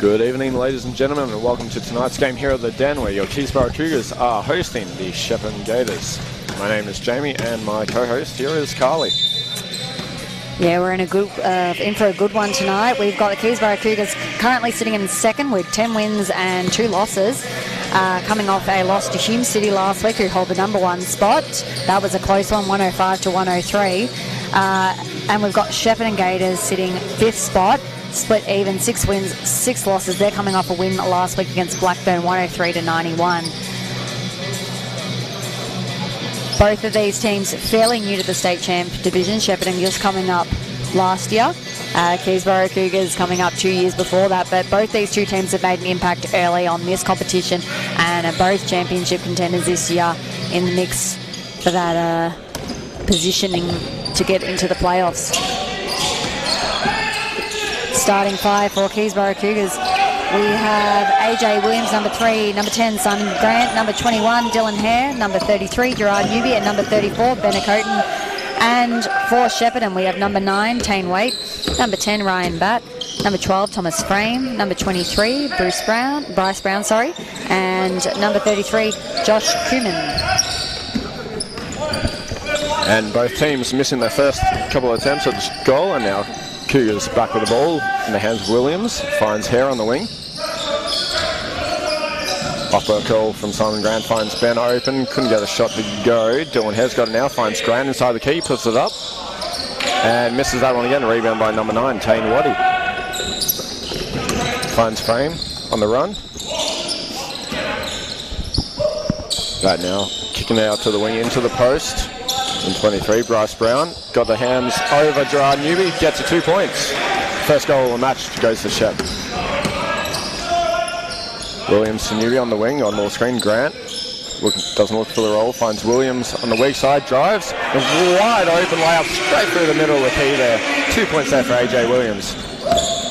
Good evening, ladies and gentlemen, and welcome to tonight's game here at the Den, where your Keysborough Cougars are hosting the Shepparton Gators. My name is Jamie, and my co-host here is Carly. Yeah, we're in for a good one tonight. We've got the Keysborough Cougars currently sitting in second with 10 wins and 2 losses, coming off a loss to Hume City last week, who hold the number 1 spot. That was a close one, 105 to 103. And we've got Shepparton Gators sitting 5th spot, split even, 6 wins, 6 losses. They're coming off a win last week against Blackburn, 103 to 91. Both of these teams fairly new to the state champ division. Shepparton just coming up last year. Keysborough Cougars coming up 2 years before that. But both these two teams have made an impact early on this competition and are both championship contenders this year in the mix for that positioning to get into the playoffs. Starting 5 for Keysborough Cougars. We have AJ Williams, number 3, number 10, Simon Grant, number 21, Dylan Hare, number 33, Gerard Newby, and number 34, Benacoten. And for Shepparton, we have number 9, Tane Waite, number 10, Ryan Batt, number 12, Thomas Frame, number 23, Bryce Brown, and number 33, Josh Kuman. And both teams missing their first couple of attempts at the goal, and now Cougars back with the ball in the hands of Williams, finds Hare on the wing. Off-ball call from Simon Grant, finds Ben open, couldn't get a shot to go. Dylan Hare's got it now, finds Grant inside the key, puts it up, and misses that one again. Rebound by number 9, Tane Waddy. Finds Frame on the run. That now kicking out to the wing into the post. In 23, Bryce Brown got the hands over Gerard Newby, gets a 2 points. First goal of the match goes to Shep. Williams to Newby on the wing, on ball screen. Grant doesn't look for the roll, finds Williams on the weak side, drives, a wide open layup straight through the middle of the key there. 2 points there for AJ Williams.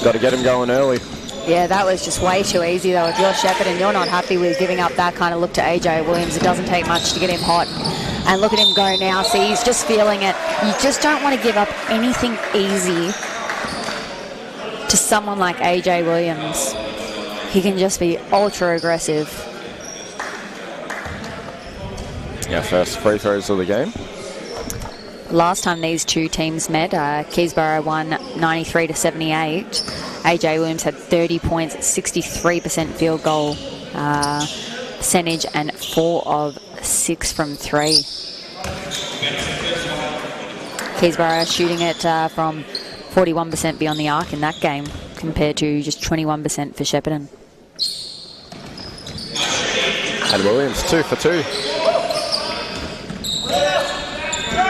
Got to get him going early. Yeah, that was just way too easy though. If you're Shepparton and you're not happy with giving up that kind of look to AJ Williams, it doesn't take much to get him hot. And look at him go now. See, he's just feeling it. You just don't want to give up anything easy to someone like AJ Williams. He can just be ultra aggressive. Yeah, first free throws of the game. Last time these two teams met, Keysborough won 93 to 78. AJ Williams had 30 points, 63% field goal percentage, and 4 of 6 from 3. Keysborough shooting it from 41% beyond the arc in that game, compared to just 21% for Shepparton. And Williams 2 for 2.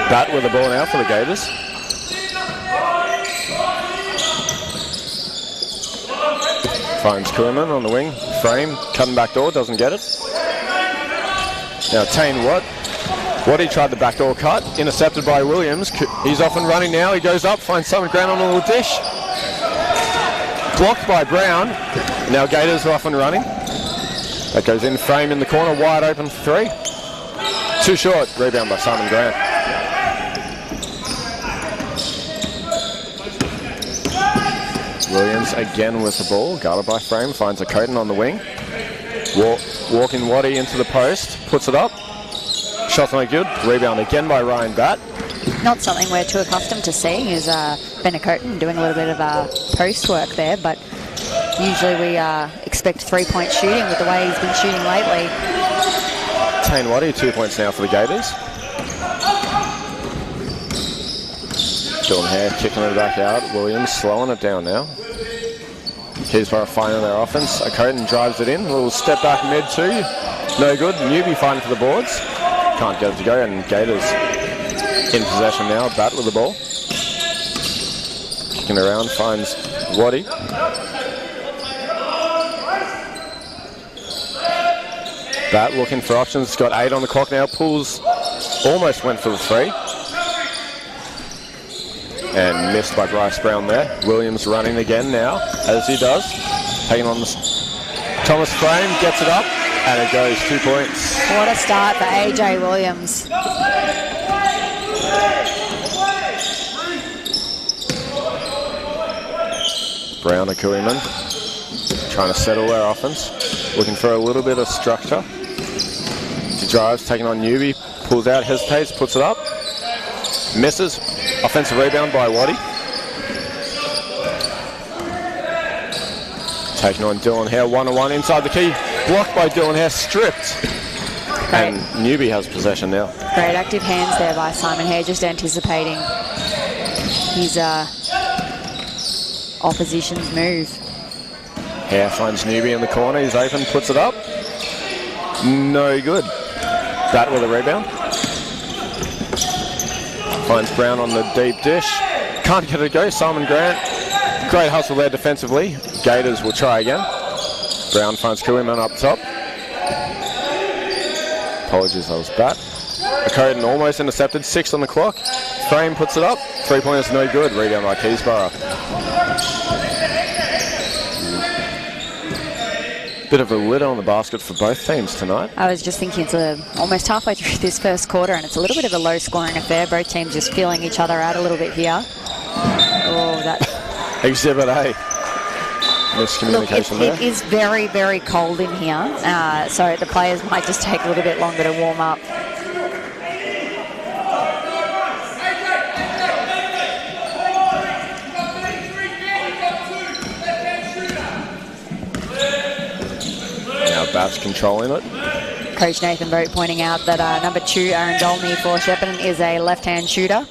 Batt with the ball now for the Gators. Finds Kuhlman on the wing. Frame, cutting back door, doesn't get it. Now Tane Waddy tried the backdoor cut, intercepted by Williams. He's off and running now. He goes up, finds Simon Grant on a little dish. Blocked by Brown. Now Gators are off and running. That goes in, Frame in the corner, wide open for 3. Too short, rebound by Simon Grant. Williams again with the ball, guarded by Frame, finds a Coden on the wing. Walking Waddy into the post, puts it up. Shot's not good, rebound again by Ryan Batt. Not something we're too accustomed to seeing is Benacoten doing a little bit of post work there, but usually we expect 3-point shooting with the way he's been shooting lately. Tane Waddy, 2 points now for the Gators. Dylan Hare kicking it back out. Williams slowing it down now. Keysborough finding their offense. Coden drives it in. A little step back mid 2. No good. Newby fighting for the boards. Can't get it to go. And Gators in possession now. Batt with the ball. Kicking around. Finds Waddy. Batt looking for options. It's got 8 on the clock now. Pulls. Almost went for the 3. And missed by Bryce Brown there. Williams running again now, as he does. Taking on the Thomas Frame, gets it up, and it goes 2 points. What a start for AJ Williams. Brown to Kuhlman. Trying to settle their offense. Looking for a little bit of structure. She drives, taking on Newby. Pulls out, hesitates, puts it up. Misses. Offensive rebound by Waddy. Taking on Dylan Hare, 1-on-1 inside the key. Blocked by Dylan Hare, stripped. Great. And Newby has possession now. Great active hands there by Simon Hare, just anticipating his opposition's move. Hare finds Newby in the corner. He's open, puts it up. No good. Bat with a rebound. Finds Brown on the deep dish. Can't get it to go. Simon Grant. Great hustle there defensively. Gators will try again. Brown finds Kuhlman up top. Apologies, I was bat. Okoden almost intercepted. 6 on the clock. Frame puts it up. 3-pointers no good. Rebound by Keysborough. Bit of a lid on the basket for both teams tonight. I was just thinking it's almost halfway through this first quarter and it's a little bit of a low-scoring affair. Both teams just feeling each other out a little bit here. Oh, that... Exhibit A. Miscommunication there. It is very, very cold in here, so the players might just take a little bit longer to warm up. Bats controlling it. Coach Nathan Boat pointing out that number 2, Aaron Dolney for Shepparton, is a left-hand shooter.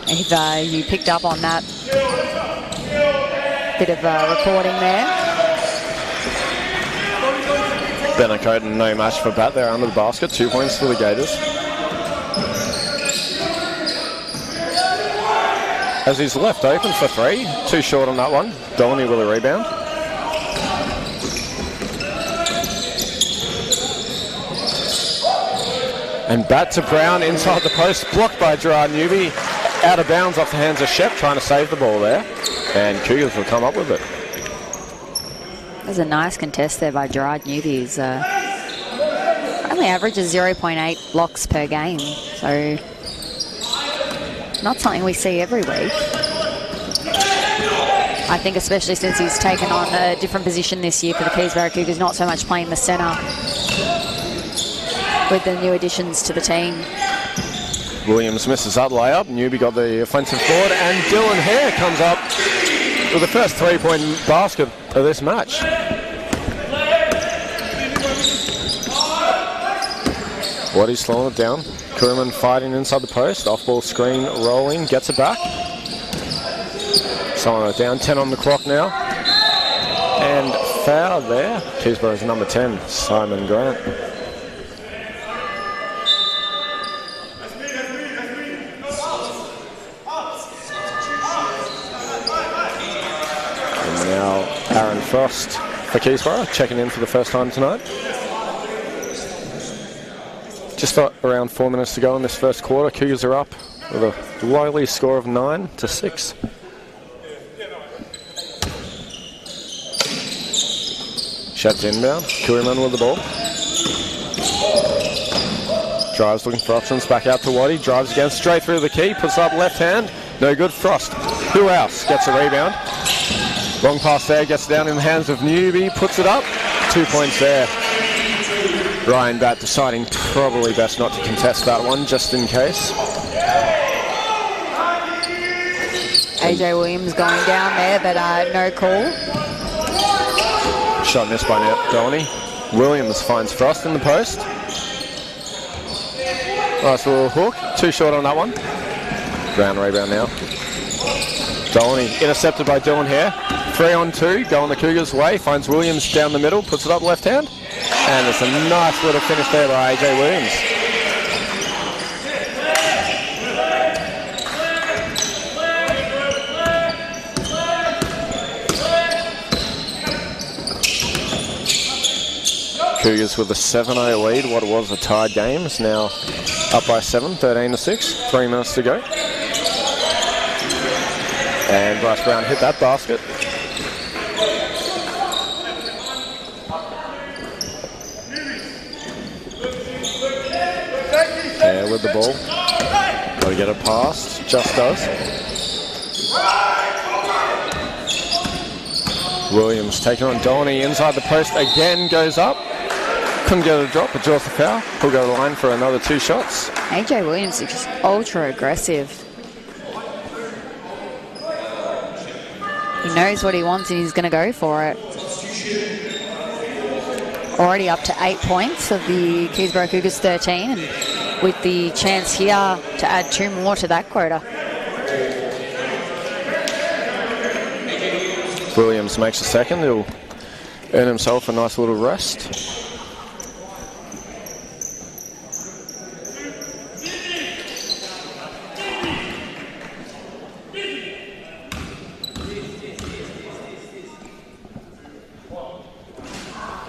If you picked up on that bit of recording there. Ben Okoden, no match for Bat there under the basket. 2 points for the Gators. As he's left open for 3. Too short on that one. Dolney with a rebound. And Bat to Brown inside the post, blocked by Gerard Newby. Out of bounds off the hands of Shep, trying to save the ball there. And Cougars will come up with it. There's a nice contest there by Gerard Newby. He's only averages 0.8 blocks per game, so not something we see every week. I think especially since he's taken on a different position this year for the Keysborough Cougars, not so much playing the centre with the new additions to the team. Williams misses that layup. Newby got the offensive board, and Dylan Hare comes up with the first 3-point basket of this match. Waddy's slowing it down. Kuhlman fighting inside the post. Off-ball screen rolling, gets it back. Slowing it down, 10 on the clock now. And foul there. Keysborough's number 10, Simon Grant. Aaron Frost for Keysborough, checking in for the first time tonight. Just around 4 minutes to go in this first quarter. Cougars are up with a lowly score of 9-6. Shep's inbound. Kuhlman with the ball. Drives looking for options. Back out to Waddy. Drives again straight through the key. Puts up left hand. No good. Frost. Who else gets a rebound? Long pass there, gets down in the hands of Newby, puts it up. 2 points there. Ryan Bat deciding probably best not to contest that one, just in case. AJ Williams going down there, but no call. Shot missed by Dolney. Williams finds Frost in the post. Nice little hook. Too short on that one. Brown rebound now. Dolney intercepted by Dylan Hare. 3-on-2, going the Cougars' way. Finds Williams down the middle, puts it up left hand. And it's a nice little finish there by AJ Williams. Cougars with a 7-0 lead. What it was a tied game is now up by 7, 13-6. 3 minutes to go. And Bryce Brown hit that basket. Hare with the ball. Got to get it past. Just does. Williams taking on Dolney inside the post again, goes up. Couldn't get a drop, but draws the foul. He'll go to the line for another 2 shots. AJ Williams is just ultra aggressive. He knows what he wants and he's going to go for it. Already up to 8 points of the Keysborough Cougars 13, and with the chance here to add 2 more to that quota. Williams makes a second. He'll earn himself a nice little rest.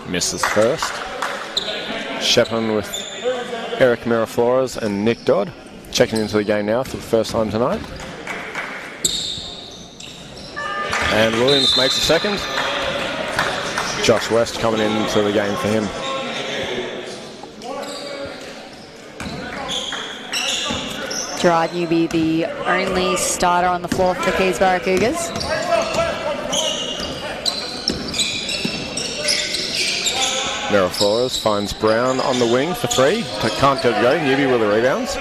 Misses first. Shepparton with Eric Miraflores and Nick Dodd checking into the game now for the first time tonight. And Williams makes a second. Josh West coming into the game for him. Gerard Newby, the only starter on the floor for the Keysborough Cougars. Miraflores finds Brown on the wing for 3, but can't get it go. Newby with the rebounds.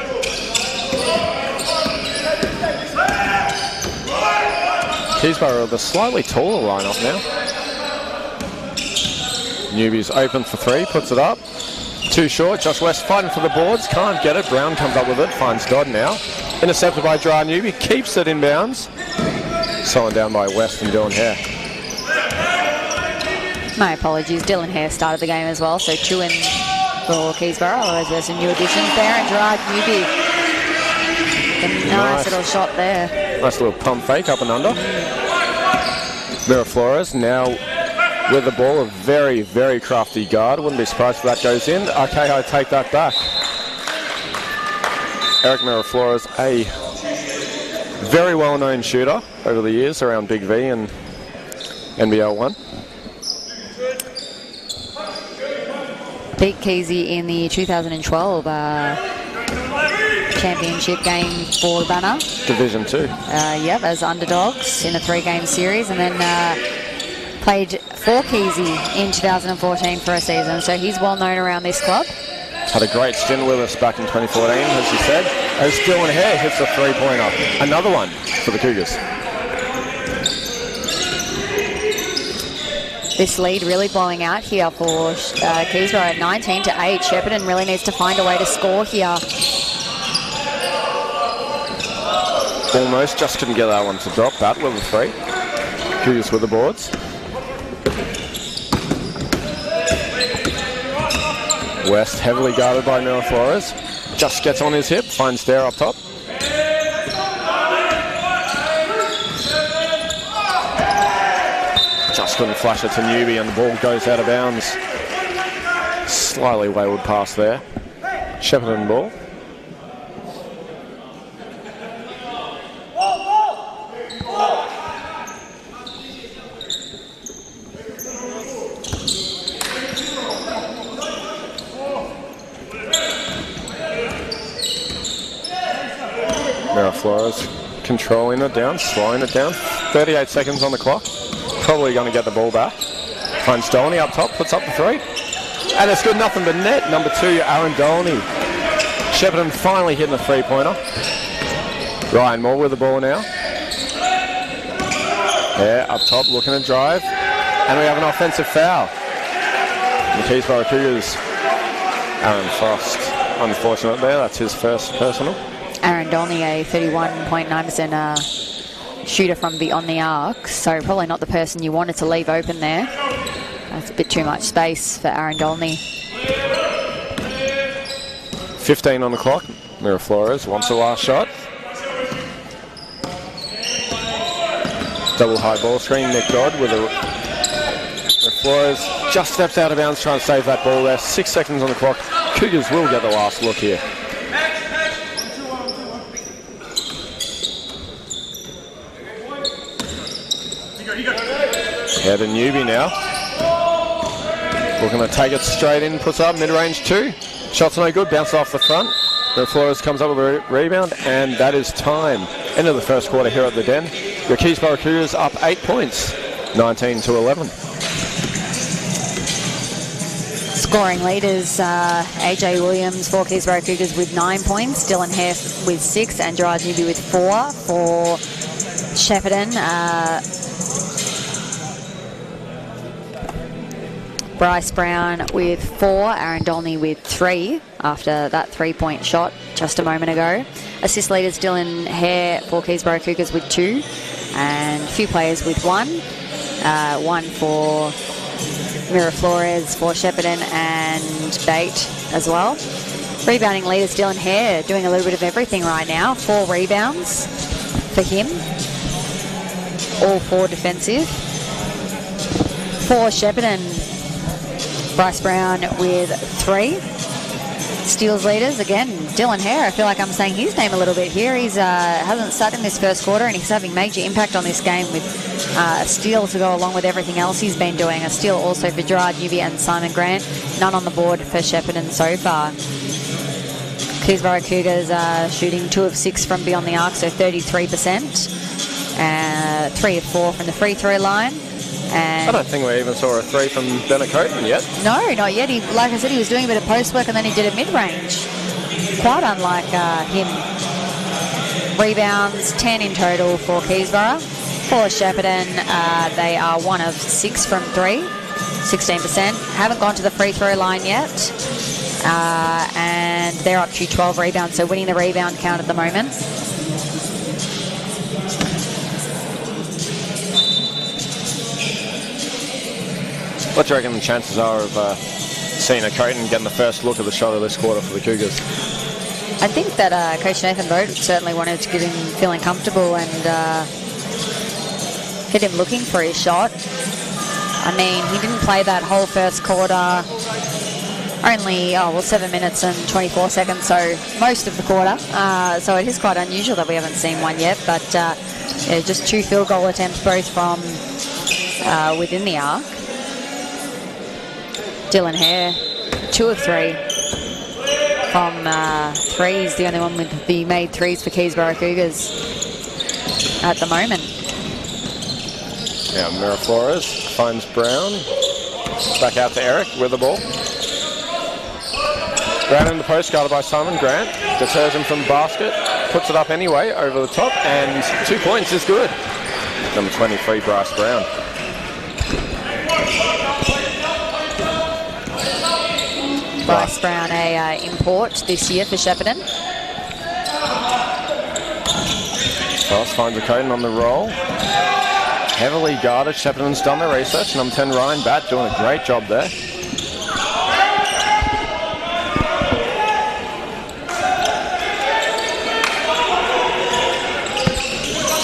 Keysborough with a slightly taller lineup now. Newby's open for 3, puts it up. Too short, Josh West fighting for the boards, can't get it. Brown comes up with it, finds Dodd now. Intercepted by Gerard Newby, keeps it inbounds. Slowing down by West and Dylan Hare. My apologies, Dylan Hare started the game as well, so 2 in for Keysborough. Otherwise there's some new additions there, and Gerard Newby. A nice little shot there. Nice little pump fake up and under. Miraflores now with the ball, a very, very crafty guard. Wouldn't be surprised if that goes in. Okay, I take that back. Eric Miraflores, a very well-known shooter over the years around Big V and NBL 1. Beat Keysy in the 2012 championship game for the banner. Division 2. Yep, as underdogs in a 3-game series, and then played for Keysy in 2014 for a season. So he's well known around this club. Had a great stint with us back in 2014, as you said. As Dylan Hare hits a 3-pointer. Another one for the Cougars. This lead really blowing out here for Keysborough at 19-8. Shepparton really needs to find a way to score here. Almost just couldn't get that one to drop. That with a 3. Cougars with the boards. West heavily guarded by Miraflores. Just gets on his hip, finds Dare up top. Just couldn't flash it to Newby and the ball goes out of bounds. Slightly wayward pass there. Shepparton ball. Miraflores controlling it down, slowing it down. 38 seconds on the clock. Probably going to get the ball back. Finds Dolney up top, puts up the 3. And it's good, nothing but net. Number 2, Aaron Dolney. Shepparton finally hitting a 3-pointer. Ryan Moore with the ball now. Yeah, up top, looking to drive. And we have an offensive foul. The Keysborough Cougars. Aaron Frost, unfortunate there. That's his first personal. Aaron Dolney, a 31.9% shooter from beyond the arc, so probably not the person you wanted to leave open there. That's a bit too much space for Aaron Dolney. 15 on the clock. Miraflores wants the last shot. Double high ball screen. Nick Dodd with a... Miraflores just steps out of bounds trying to save that ball there. 6 seconds on the clock. Cougars will get the last look here. Head to Newby now. Looking to take it straight in, puts up mid-range 2. Shot's no good, bounces off the front. Flores comes up with a rebound, and that is time. End of the first quarter here at the Den. Your Keysborough Cougars up 8 points. 19-11. Scoring leaders, AJ Williams for Keysborough Cougars with 9 points, Dylan Hare with 6, and Gerard Newby with 4 for Shepparton. Bryce Brown with 4, Aaron Dolney with 3 after that 3-point shot just a moment ago. Assist leaders Dylan Hare for Keysborough Cougars with 2, and a few players with 1. 1 for Mira Flores for Shepparton and Bate as well. Rebounding leaders Dylan Hare doing a little bit of everything right now. 4 rebounds for him, all 4 defensive. For Shepparton, Bryce Brown with 3. Steals leaders, again, Dylan Hare. I feel like I'm saying his name a little bit here. He's hasn't sat in this first quarter, and he's having major impact on this game with a steal to go along with everything else he's been doing. A steal also for Gerard Newby and Simon Grant. None on the board for Shepparton so far. Keysborough Cougars shooting 2 of 6 from beyond the arc, so 33%. 3 of 4 from the free throw line. And I don't think we even saw a 3 from Bennett Coton yet. No, not yet. He, like I said, he was doing a bit of post work and then he did a mid-range. Quite unlike him. Rebounds, 10 in total for Keysborough. For Shepparton, they are 1 of 6 from 3, 16%. Haven't gone to the free throw line yet. And they're up to 12 rebounds, so winning the rebound count at the moment. What do you reckon the chances are of seeing a Coton getting the first look at the shot of this quarter for the Cougars? I think that Coach Nathan Boat certainly wanted to get him feeling comfortable and get him looking for his shot. I mean, he didn't play that whole first quarter. Only, 7 minutes and 24 seconds, so most of the quarter. So it is quite unusual that we haven't seen one yet, but just 2 field goal attempts, both from within the arc. Dylan Hare, 2 of 3 from 3. He's the only one with the made 3s for Keysborough Cougars at the moment. Now Mira Flores finds Brown. Back out to Eric with the ball. Brown in the post, guarded by Simon Grant. Deters him from the basket. Puts it up anyway, over the top, and 2 points is good. Number 23, Bryce Brown. Bryce Brown, a import this year for Shepparton. Ross finds a Coton on the roll. Heavily guarded. Shepparton's done their research. Number 10, Ryan Batt, doing a great job there.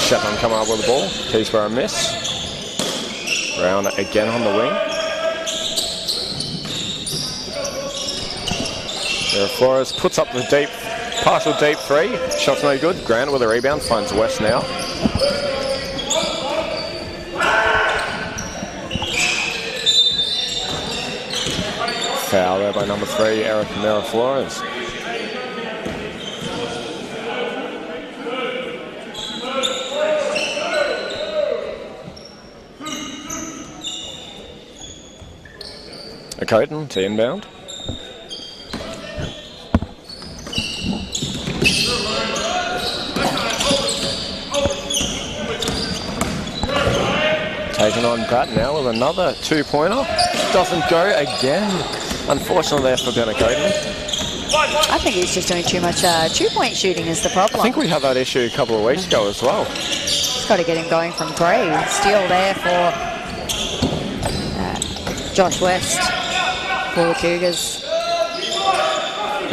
Shepparton come up with the ball. Keysborough miss. Brown again on the wing. Mira Flores puts up the partial deep 3. Shot's no good. Grant with a rebound, finds West now. Foul there by number 3, Eric Mira Flores. A Coton to inbound. Taking on Pratt now with another 2-pointer. Doesn't go again. Unfortunately there for Bennett Coton. I think he's just doing too much 2-point shooting is the problem. I think we had that issue a couple of weeks ago as well. Just got to get him going from 3. Steal there for Josh West for the Cougars.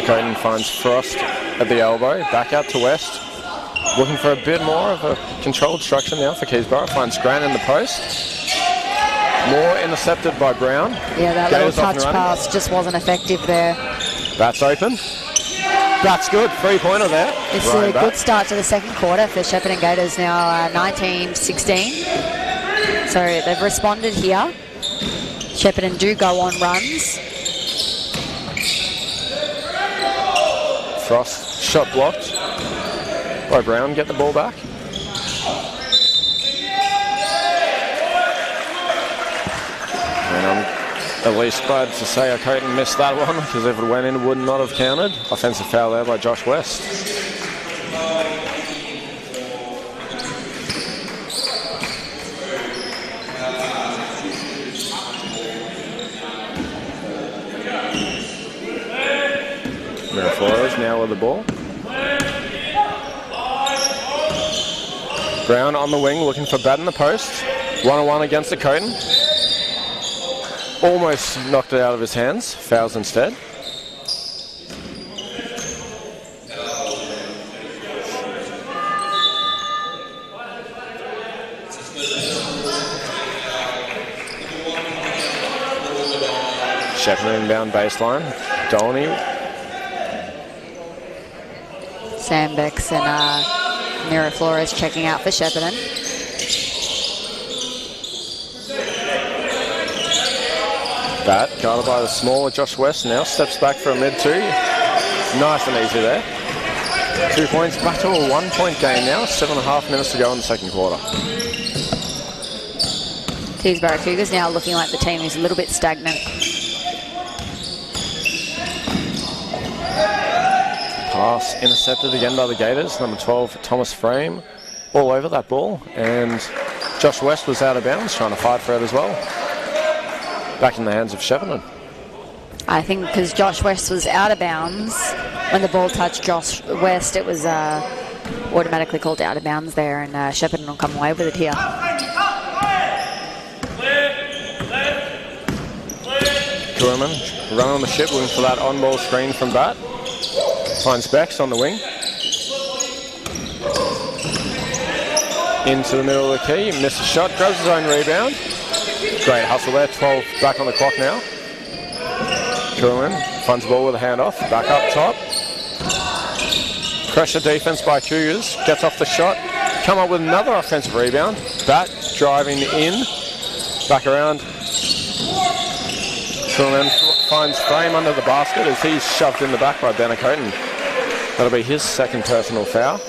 Coton finds Frost at the elbow. Back out to West. Looking for a bit more of a controlled structure now for Keysborough. Finds Grant in the post. More intercepted by Brown. Yeah, that Gators little touch pass just wasn't effective there. That's open. That's good. 3-pointer there. It's Ryan a Batt. good start to the second quarter for Shepparton Gators now, 19-16. So they've responded here. Shepparton do go on runs. Frost shot blocked by Brown. Get the ball back. At least glad to say O'Coton missed that one, because if it went in, it would not have counted. Offensive foul there by Josh West. Miraflores now with the ball. Brown on the wing looking for bat in the post. 1-on-1 against O'Coton. Almost knocked it out of his hands. Fouls instead. Shepparton inbound baseline. Dolney. Sam Becks and Miraflores checking out for Shepparton. Bat guarded by the smaller Josh West now. Steps back for a mid-2. Nice and easy there. 2 points. Back to a 1-point game now. 7.5 minutes to go in the second quarter. Keysborough Cougars now looking like the team is a little bit stagnant. Pass intercepted again by the Gators. Number 12, Thomas Frame, all over that ball. And Josh West was out of bounds, trying to fight for it as well. Back in the hands of Shepparton. I think because Josh West was out of bounds, when the ball touched Josh West, it was automatically called out of bounds there, and Shepparton will come away with it here. Kurman run on the ship, looking for that on-ball screen from Bat. Finds Becks on the wing. Into the middle of the key, missed a shot, grabs his own rebound. Great hustle there, 12 back on the clock now. Kurman funds the ball with a handoff, back up top. Pressure defense by Cougars, gets off the shot, come up with another offensive rebound. Bat driving in, back around. Kurman finds Frame under the basket as he's shoved in the back by Ben O'Coton. That'll be his second personal foul.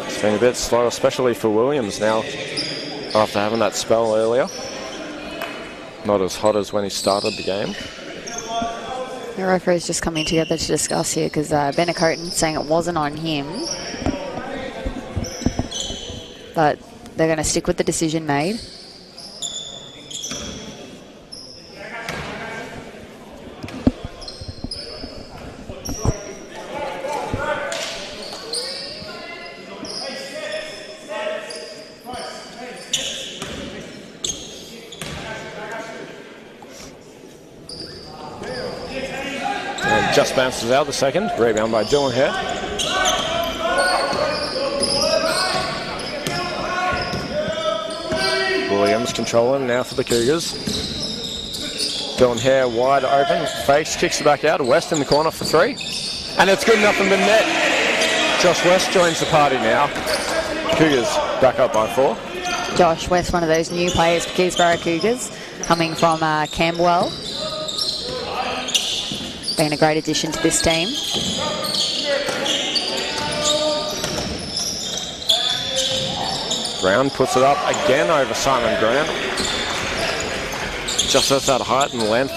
It's been a bit slow, especially for Williams now, after having that spell earlier. Not as hot as when he started the game. The referee's just coming together to discuss here because Ben O'Coton saying it wasn't on him. But they're going to stick with the decision made. Just bounces out the second. Rebound by Dylan Hare. Williams controlling now for the Cougars. Dylan Hare wide open. Fakes, kicks it back out. West in the corner for 3. And it's good enough and been net. Josh West joins the party now. Cougars back up by 4. Josh West, one of those new players for Keysborough Cougars, coming from Camberwell. Been a great addition to this team. Brown puts it up again over Simon Grant. Just has that height and length.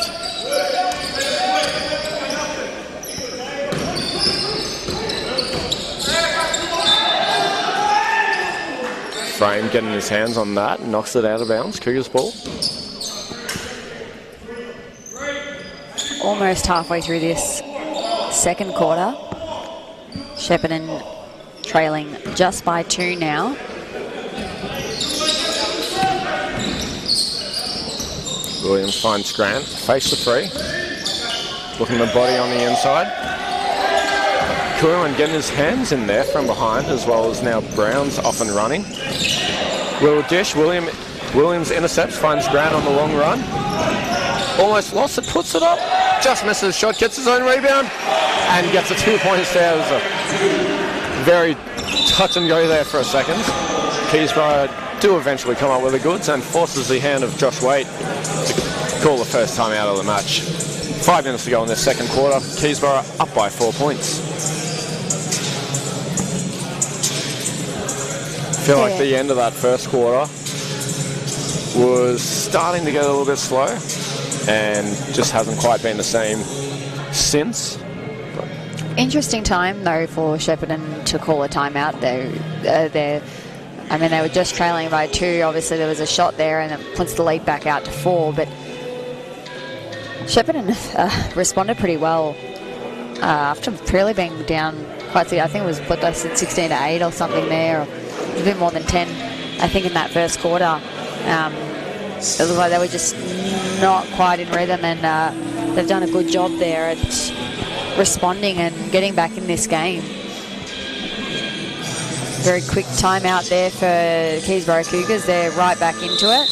Frame getting his hands on that, knocks it out of bounds. Cougars ball. Almost halfway through this second quarter. Shepparton trailing just by 2 now. Williams finds Grant, face the 3. Looking the body on the inside. Kurman getting his hands in there from behind, as well as now Brown's off and running. Little dish, Williams intercepts, finds Grant on the long run. Almost lost it, puts it up. Just misses the shot, gets his own rebound, and gets a 2-point stay. It was a very touch and go there for a second. Keysborough do eventually come up with the goods and forces the hand of Josh Waite to call the first time out of the match. 5 minutes to go in the second quarter. Keysborough up by 4 points. Feel like the end of that first quarter was starting to get a little bit slow and just hasn't quite been the same since. Interesting time, though, for Shepparton to call a timeout, though. I mean, they were just trailing by 2. Obviously, there was a shot there, and it puts the lead back out to 4. But Shepparton responded pretty well after really being down quite. I think it was what I said, 16-8 or something there, or a bit more than 10. I think in that first quarter, it looked like they were just not quite in rhythm, and they've done a good job there at responding and getting back in this game. Very quick timeout there for Keysborough Cougars. They're right back into it.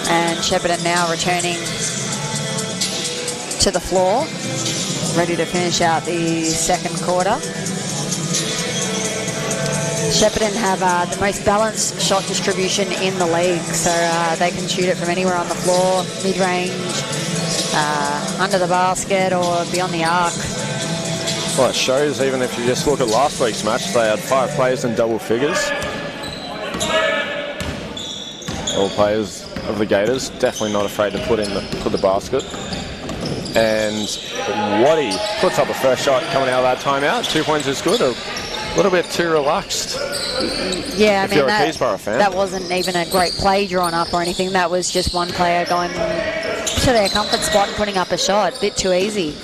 And Shepparton now returning to the floor, ready to finish out the second quarter. Shepparton have the most balanced shot distribution in the league, so they can shoot it from anywhere on the floor, mid-range, under the basket or beyond the arc. Well, it shows even if you just look at last week's match, they had 5 players in double figures. All players of the Gators definitely not afraid to put the basket. And Waddy puts up a first shot coming out of that timeout. 2 points is good. A little bit too relaxed. Yeah, I mean, you're a Keysborough fan. That wasn't even a great play drawn up or anything. That was just one player going to their comfort spot and putting up a shot. Bit too easy.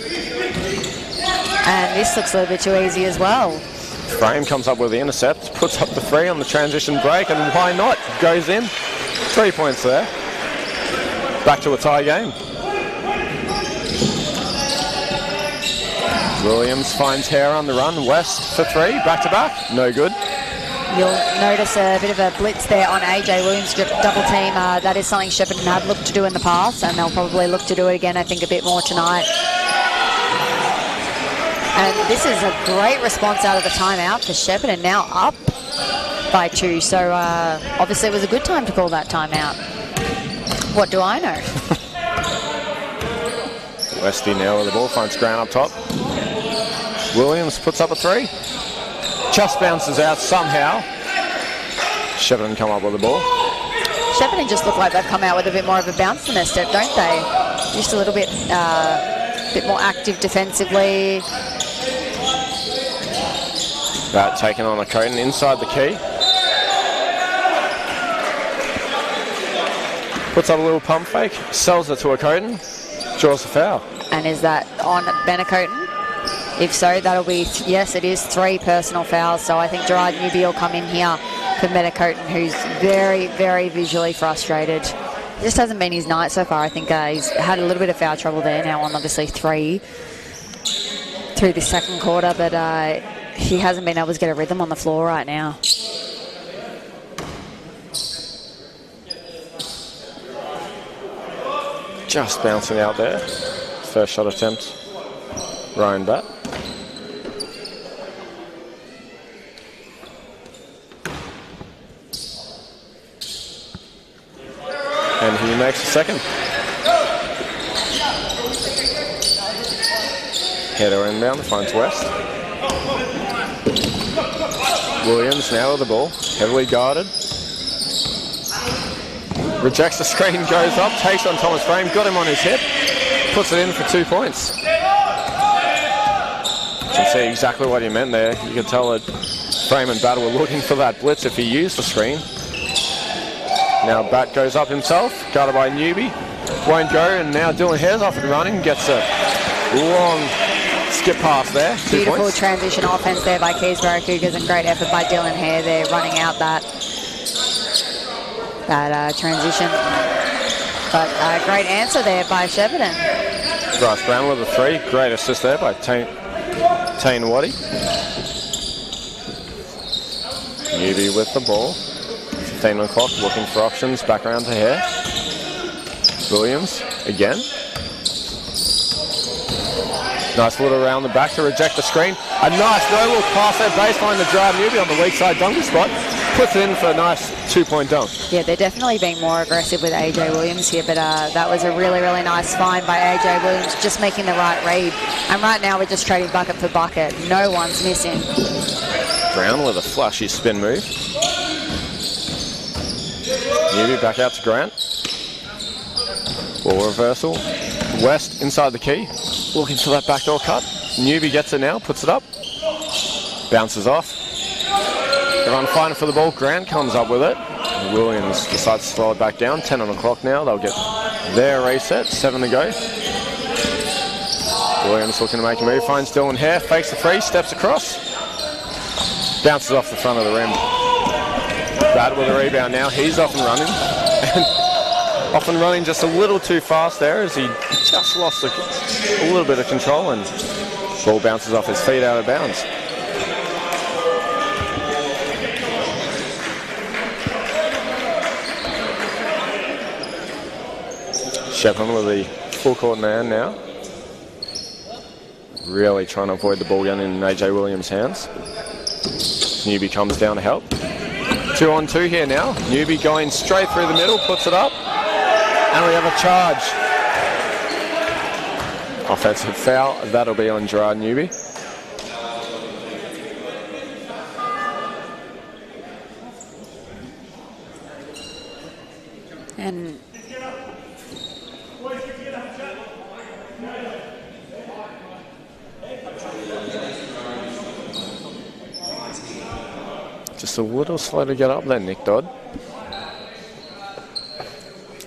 And this looks a little bit too easy as well. Frame comes up with the intercept, puts up the 3 on the transition break, and why not? Goes in. 3 points there. Back to a tie game. Williams finds Hare on the run. West for 3. Back to back. No good. You'll notice a bit of a blitz there on AJ Williams, double team. That is something Shepparton have looked to do in the past, and they'll probably look to do it again, I think, a bit more tonight. And this is a great response out of the timeout for Shepparton, now up by 2. So obviously it was a good time to call that timeout. What do I know? Westy now with the ball, finds Grant up top. Williams puts up a 3. Just bounces out somehow. Shepparton come up with the ball. Shepparton just look like they've come out with a bit more of a bounce in their step, don't they? Just a little bit more active defensively. That taken on a Coden inside the key. Puts up a little pump fake, sells it to a Coden, draws the foul. And is that on Benacoten? If so, that'll be, yes, it is 3 personal fouls. So I think Gerard Newby will come in here for Benacoten, who's very, very visually frustrated. Just hasn't been his night so far. I think he's had a little bit of foul trouble there now on obviously 3 through the second quarter, but he hasn't been able to get a rhythm on the floor right now. Just bouncing out there. First shot attempt. Ryan Batt. And he makes a second. Header inbound, finds West. Williams now with the ball, heavily guarded. Rejects the screen, goes up, takes on Thomas Frame, got him on his hip, puts it in for 2 points. You can see exactly what he meant there. You can tell that Frame and Batt were looking for that blitz if he used the screen. Now Batt goes up himself, guarded by Newby. Won't go, and now Dylan Hare's off and running, gets a long skip pass there. 2 Beautiful points. transition offense there by Keysborough Cougars, and great effort by Dylan Hare there, running out that transition. But great answer there by Shepparton. Bryce Brown with a 3. Great assist there by Tane Waddy. Newby with the ball. 15 o'clock, looking for options. Back around to Hare. Williams again. Nice little around the back to reject the screen. A nice no-look pass there, baseline to Gerard Newby on the weak side dunker spot. Puts it in for a nice 2-point dunk. Yeah, they're definitely being more aggressive with AJ Williams here, but that was a really, really nice find by AJ Williams, just making the right read. And right now we're just trading bucket for bucket. No one's missing. Brown with a flashy spin move. Newby back out to Grant. Ball reversal. West inside the key. Looking for that backdoor cut. Newby gets it now, puts it up. Bounces off. Everyone fighting for the ball. Grant comes up with it. Williams decides to slow it back down. 10 on the clock now. They'll get their reset. 7 to go. Williams looking to make a move. Finds Dylan Hare. Fakes the free. Steps across. Bounces off the front of the rim. Bad with a rebound now. He's off and running. Off and running just a little too fast there as he just lost a little bit of control and ball bounces off his feet out of bounds. Shepparton with the full court man now. Really trying to avoid the ball going in AJ Williams' hands. Newby comes down to help. 2-on-2 here now. Newby going straight through the middle, puts it up. And we have a charge. Offensive foul. That'll be on Gerard Newby. And just a little slow to get up there, Nick Dodd.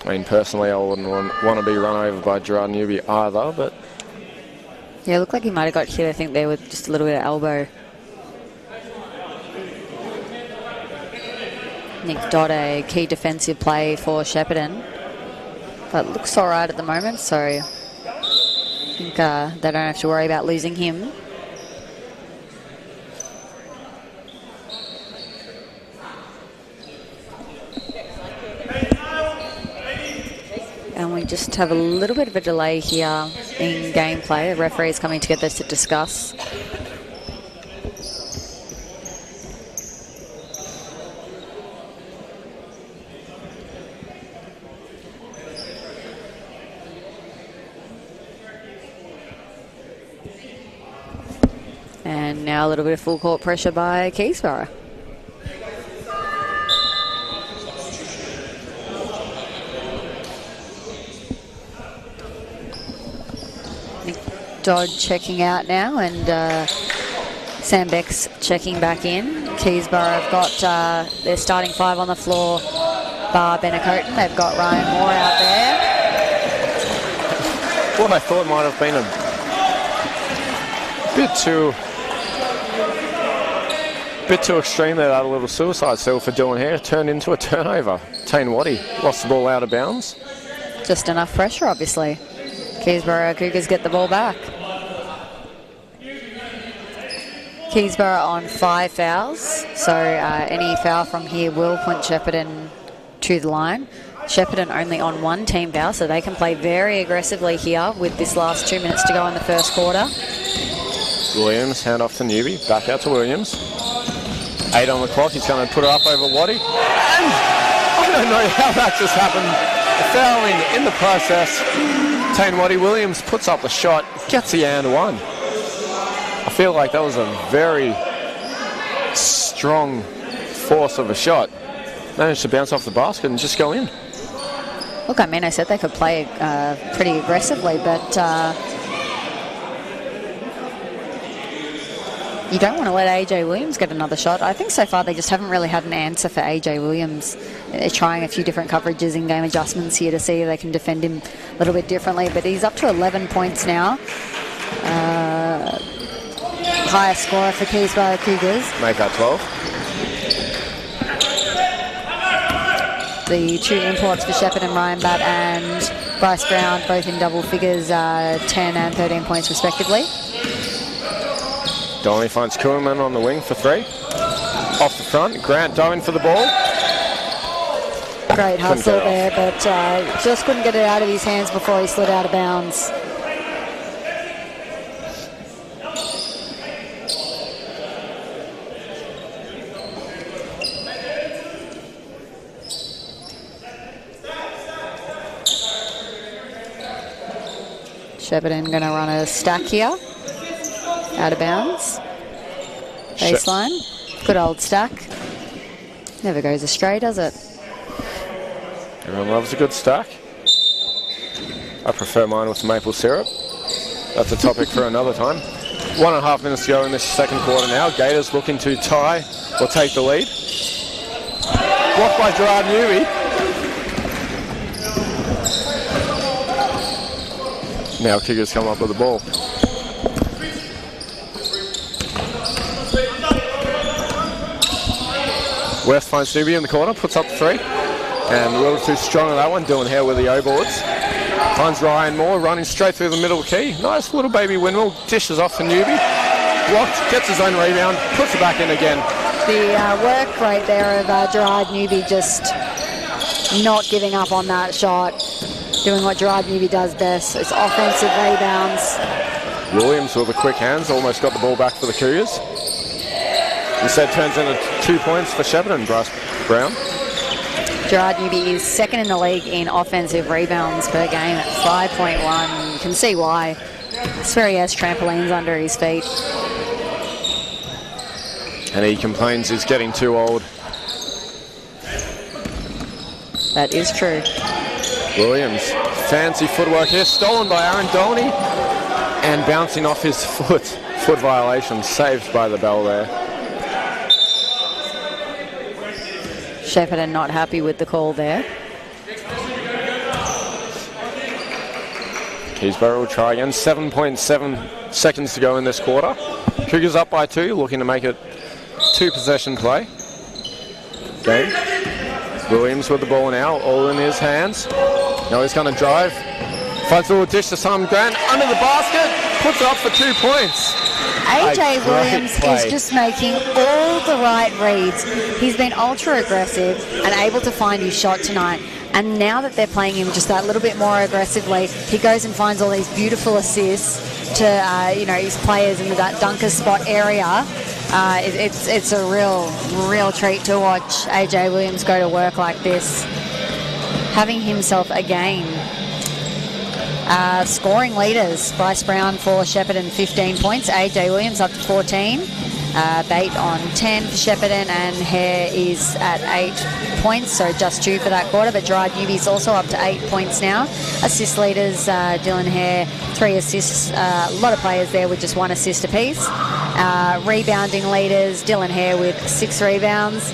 I mean, personally, I wouldn't want to be run over by Gerard Newby either, but... yeah, it looked like he might have got hit, I think, there with just a little bit of elbow. Nick Dodd, a key defensive play for Shepparton. But looks all right at the moment, so I think they don't have to worry about losing him. And we just have a little bit of a delay here in gameplay. The referee is coming together to discuss. And now a little bit of full court pressure by Keysborough. Dodd checking out now, and Sam Beck's checking back in. Keysborough have got their starting 5 on the floor, bar Benacoten. They've got Ryan Moore out there. What I thought might have been a bit too extreme there, that little suicide seal for Dylan Hare turned into a turnover. Tane Waddy lost the ball out of bounds. Just enough pressure, obviously. Keysborough Cougars get the ball back. Keysborough on 5 fouls, so any foul from here will point Shepparton to the line. Shepparton only on 1 team foul, so they can play very aggressively here with this last 2 minutes to go in the first quarter. Williams, hand off to Newby, back out to Williams. 8 on the clock, he's going to put it up over Waddy. And I don't know how that just happened. A foul in the process. Tane Waddy. Williams puts up the shot, gets the and one. I feel like that was a very strong force of a shot. Managed to bounce off the basket and just go in. Look, I mean, I said they could play pretty aggressively, but you don't want to let AJ Williams get another shot. I think so far they just haven't really had an answer for AJ Williams. They're trying a few different coverages and game adjustments here to see if they can defend him a little bit differently, but he's up to 11 points now. Highest scorer for Keysborough Cougars. Make that 12. The 2 imports for Shepparton, Ryan Batt and Bryce Brown, both in double figures, 10 and 13 points respectively. Donnelly finds Kuhlman on the wing for 3. Off the front, Grant diving for the ball. Great hustle there, but just couldn't get it out of his hands before he slid out of bounds. Shepparton going to run a stack here. Out of bounds. Baseline. Good old stack. Never goes astray, does it? Everyone loves a good stack. I prefer mine with maple syrup. That's a topic for another time. 1.5 minutes to go in this second quarter now. Gators looking to tie or take the lead. Blocked by Gerard Newby. Now kickers come up with the ball. West finds Newby in the corner, puts up the 3. And a little too strong on that one. Dylan Hare with the O-boards. Finds Ryan Moore running straight through the middle key. Nice little baby windmill. Dishes off to Newby. Blocked, gets his own rebound, puts it back in again. The work right there of Gerard Newby just not giving up on that shot. Doing what Gerard Newby does best. It's offensive rebounds. Williams with the quick hands. Almost got the ball back for the Cougars. Instead turns into 2 points for Shepparton, Bryce Brown. Gerard Newby is second in the league in offensive rebounds per game at 5.1. You can see why. Sverry has trampolines under his feet. And he complains he's getting too old. That is true. Williams, fancy footwork here, stolen by Aaron Dolney. And bouncing off his foot. Foot violation, saved by the bell there. Shepparton not happy with the call there. Keysborough will try again. 7.7 seconds to go in this quarter. Cougars up by 2, looking to make it 2-possession play. Game. Williams with the ball now, all in his hands. Now he's going to drive. Finds a little dish to Simon Grant under the basket. Puts it up for 2 points. AJ Williams is just making all the right reads. He's been ultra aggressive and able to find his shot tonight. And now that they're playing him just that little bit more aggressively, he goes and finds all these beautiful assists to his players in that dunker spot area. It's a real treat to watch AJ Williams go to work like this, having himself a game. Scoring leaders, Bryce Brown for Shepparton 15 points, AJ Williams up to 14, Bate on 10 for Shepparton, and Hare is at 8 points, so just 2 for that quarter, but Gerard Newby's also up to 8 points now. Assist leaders, Dylan Hare 3 assists, a lot of players there with just 1 assist apiece. Rebounding leaders, Dylan Hare with 6 rebounds,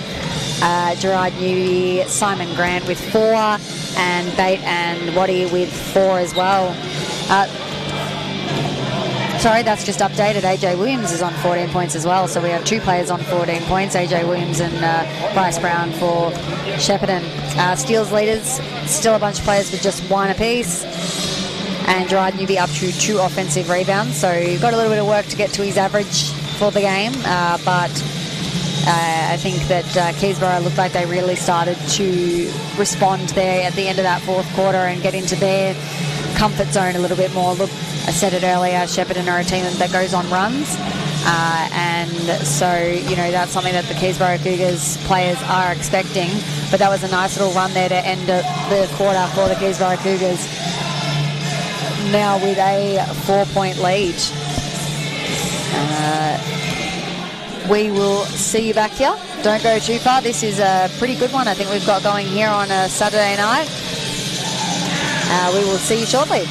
Gerard Newby, Simon Grant with 4, and Bate and Waddy with 4 as well. Sorry, that's just updated. AJ Williams is on 14 points as well, so we have 2 players on 14 points, AJ Williams and Bryce Brown for Shepparton. Steals leaders, still a bunch of players with just 1 apiece, and Gerard Newby up to 2 offensive rebounds, so you've got a little bit of work to get to his average for the game, but I think that Keysborough looked like they really started to respond there at the end of that fourth quarter and get into their comfort zone a little bit more. Look, I said it earlier, Shepparton are a team that goes on runs, and so that's something that the Keysborough Cougars players are expecting. But that was a nice little run there to end the quarter for the Keysborough Cougars. Now with a 4-point lead. We will see you back here. Don't go too far. This is a pretty good one I think we've got going here on a Saturday night. We will see you shortly.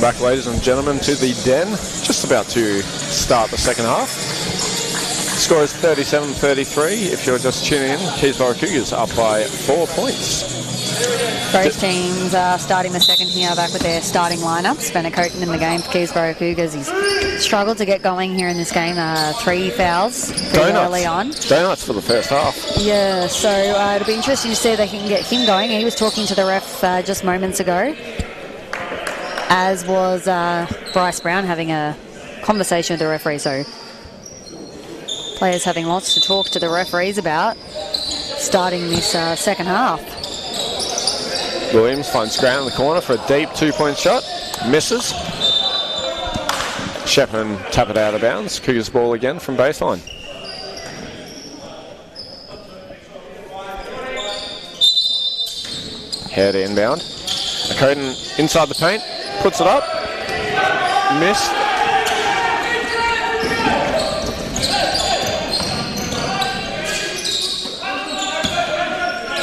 back, ladies and gentlemen, to the Den. Just about to start the second half. Score is 37-33. If you're just tuning in, Keysborough Cougars up by 4 points. Both teams are starting the second here, back with their starting lineups. Ben Coton in the game for Keysborough Cougars. He's struggled to get going here in this game. 3 fouls pretty early on. Donuts for the first half. Yeah, so it'll be interesting to see if they can get him going. He was talking to the ref just moments ago, as was Bryce Brown having a conversation with the referee. So players having lots to talk to the referees about starting this second half. Williams finds Grant in the corner for a deep 2-point shot. Misses. Shepparton tap it out of bounds. Cougars ball again from baseline. Head inbound. Coton inside the paint. Puts it up. Missed.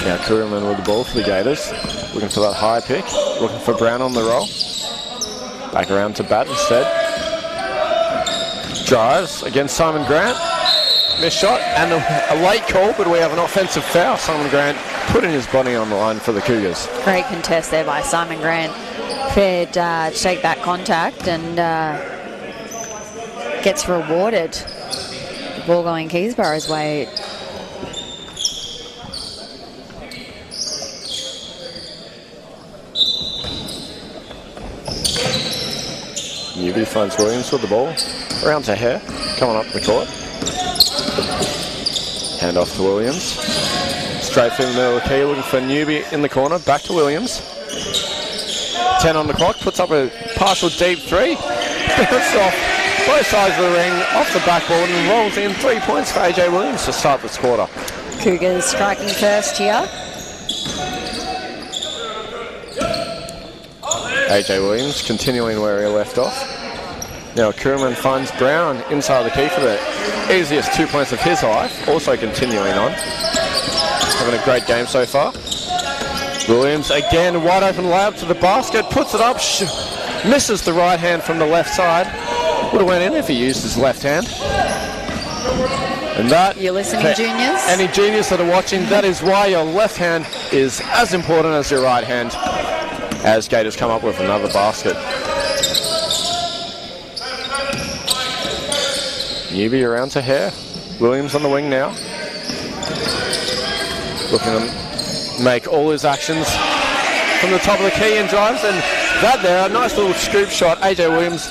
Now Kuhlman with the ball for the Gators. Looking for that high pick. Looking for Brown on the roll. Back around to Bat instead. Drives against Simon Grant. Missed shot and a late call, but we have an offensive foul. Simon Grant putting his body on the line for the Cougars. Great contest there by Simon Grant. Prepared to take that contact and gets rewarded. The ball going Keysborough's way. Newby finds Williams with the ball. Around to Hare, coming up the court. Hand off to Williams. Straight through the middle of the key, looking for Newby in the corner. Back to Williams. 10 on the clock, puts up a partial deep 3. Bounces off both sides of the ring, off the backboard, and rolls in 3 points for AJ Williams to start this quarter. Cougars striking first here. AJ Williams continuing where he left off. Now Kuhlman finds Brown inside the key for the easiest 2 points of his life. Also continuing on. Having a great game so far. Williams again, wide open layup to the basket. Puts it up. Misses the right hand from the left side. Would have went in if he used his left hand. And that... You're listening, juniors? Any juniors that are watching, that is why your left hand is as important as your right hand. As Gators come up with another basket. Newby around to Hare. Williams on the wing now. Looking to make all his actions from the top of the key and drives. And that there, a nice little scoop shot. AJ Williams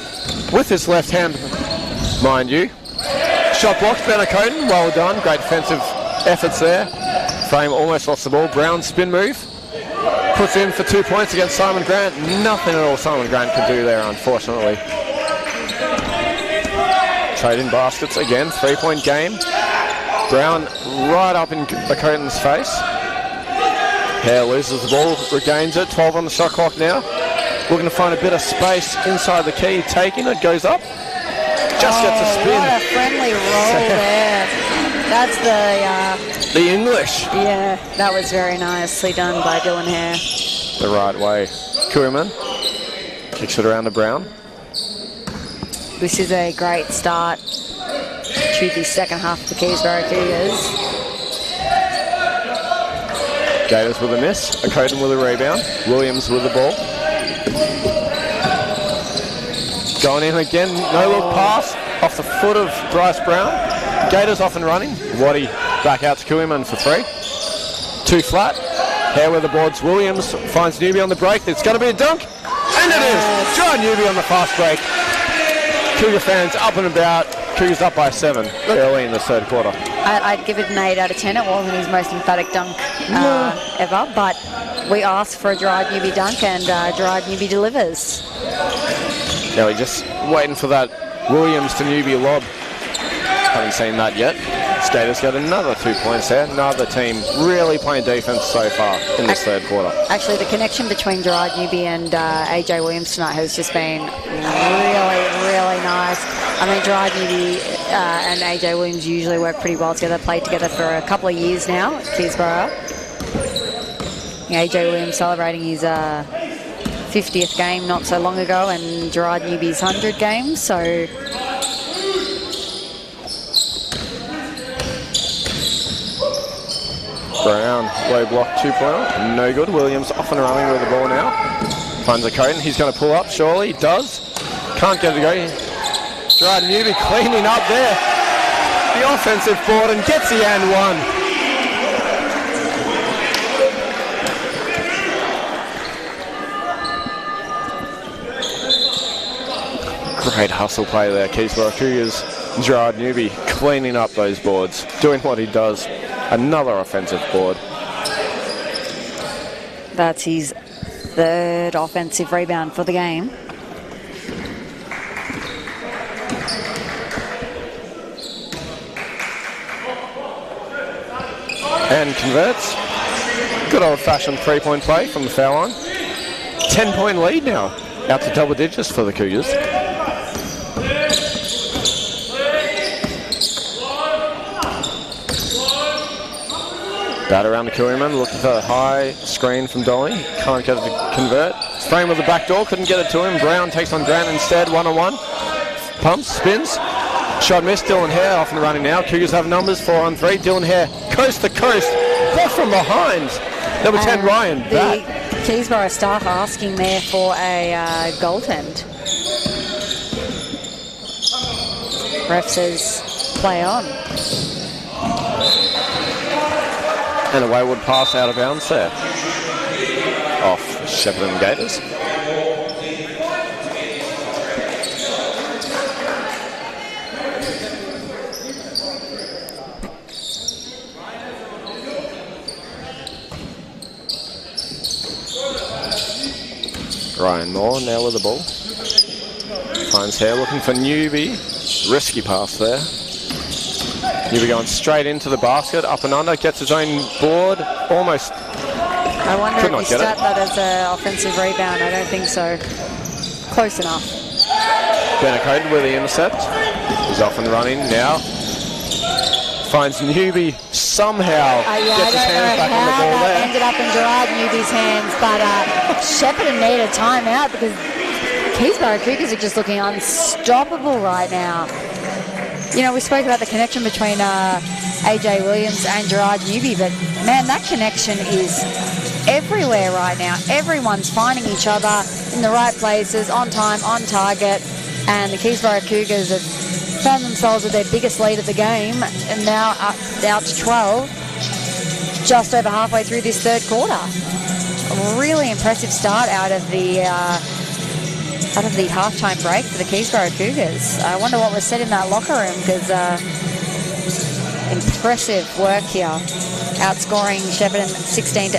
with his left hand, mind you. Shot blocked, Ben Coton. Well done. Great defensive efforts there. Frame almost lost the ball. Brown spin move. Puts in for 2 points against Simon Grant. Nothing at all Simon Grant could do there, unfortunately. Trading baskets again. 3-point game. Brown right up in Coton's face. Hare loses the ball, regains it. 12 on the shot clock now. Looking to find a bit of space inside the key. Taking it, goes up. Just gets a spin. What a friendly roll there. That's the English. Yeah, that was very nicely done by Dylan Hare. The right way. Kuhlman kicks it around to Brown. This is a great start to the second half of the Keysborough Cougars. Gators with a miss. Coton with a rebound. Williams with the ball. Going in again. No look pass off the foot of Bryce Brown. Gators off and running. Waddy back out to Kuhlman for 3. 2 flat. Hare with the boards. Williams finds Newby on the break. It's going to be a dunk. And it is. John Newby on the fast break. Cougar fans up and about. Cougars up by 7 early in the third quarter. I'd give it an 8 out of 10. It wasn't his most emphatic dunk ever, but we asked for a Gerard Newby dunk, and Gerard Newby delivers. Now we're just waiting for that Williams to Newby lob. Haven't seen that yet. Gators got another 2 points there. Another team really playing defense so far in this third quarter. Actually, the connection between Gerard Newby and AJ Williams tonight has just been really, really nice. I mean, Gerard Newby and AJ Williams usually work pretty well together, played together for a couple of years now at Keysborough. AJ Williams celebrating his 50th game not so long ago, and Gerard Newby's 100 games. So Brown, low block 2-pointer, no good. Williams off and running with the ball now. Finds a Coden, he's going to pull up, surely, does. Can't get it to go. Gerard Newby cleaning up there. The offensive board and gets the and one. Great hustle play there, Keysborough Cougars. Gerard Newby cleaning up those boards, doing what he does. Another offensive board. that's his third offensive rebound for the game. And converts. Good old-fashioned three-point play from the foul line. 10-point lead now. Out to double digits for the Cougars. Bat around the Courierman, looking for a high screen from Dolly. Can't get it to convert. Frame with the back door, couldn't get it to him. Brown takes on Grant instead, one-on-one. Pumps, spins. Shot missed, Dylan Hare off and running now. Cougars have numbers, 4-on-3. Dylan Hare, coast to coast. Block from behind. Number 10, Ryan, back. The Keysborough staff are asking there for a goaltend. Ref says play on. And a wayward pass out of bounds there. Off Shepparton Gators. Ryan Moore now with the ball. Finds Hare looking for Newby. Risky pass there. Newby going straight into the basket, up and under, gets his own board, almost. I wonder if he stat that as an offensive rebound. I don't think so. Close enough. Benacote with the intercept. He's off and running now. Finds Newby somehow. Gets his hands back on the ball there. Ended up in Gerard Newby's hands, but Shepparton need a timeout because Keysborough Cougars are just looking unstoppable right now. You know, we spoke about the connection between AJ Williams and Gerard Newby, but man, that connection is everywhere right now. Everyone's finding each other in the right places, on time, on target, and the Keysborough Cougars have found themselves with their biggest lead of the game, and now out to 12, just over halfway through this third quarter. A really impressive start out of the halftime break for the Keysborough Cougars. I wonder what was said in that locker room, because impressive work here, outscoring Shepparton 16-8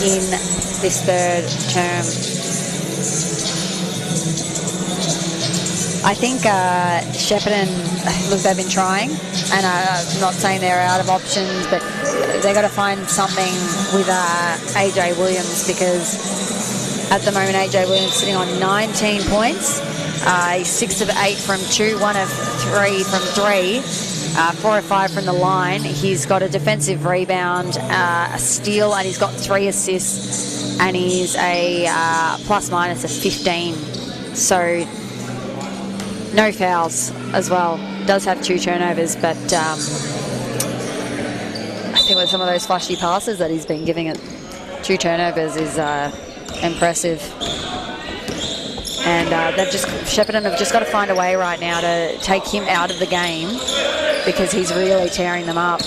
in this third term. I think Shepparton, look, they've been trying, and I'm not saying they're out of options, but they've got to find something with AJ Williams, because at the moment AJ Williams sitting on 19 points. He's 6 of 8 from 2, 1 of 3 from 3, 4 of 5 from the line. He's got a defensive rebound, a steal, and he's got 3 assists, and he's a plus-minus of 15. So no fouls as well. Does have 2 turnovers, but I think with some of those flashy passes that he's been giving it, 2 turnovers is impressive. And Shepparton have just got to find a way right now to take him out of the game, because he's really tearing them up.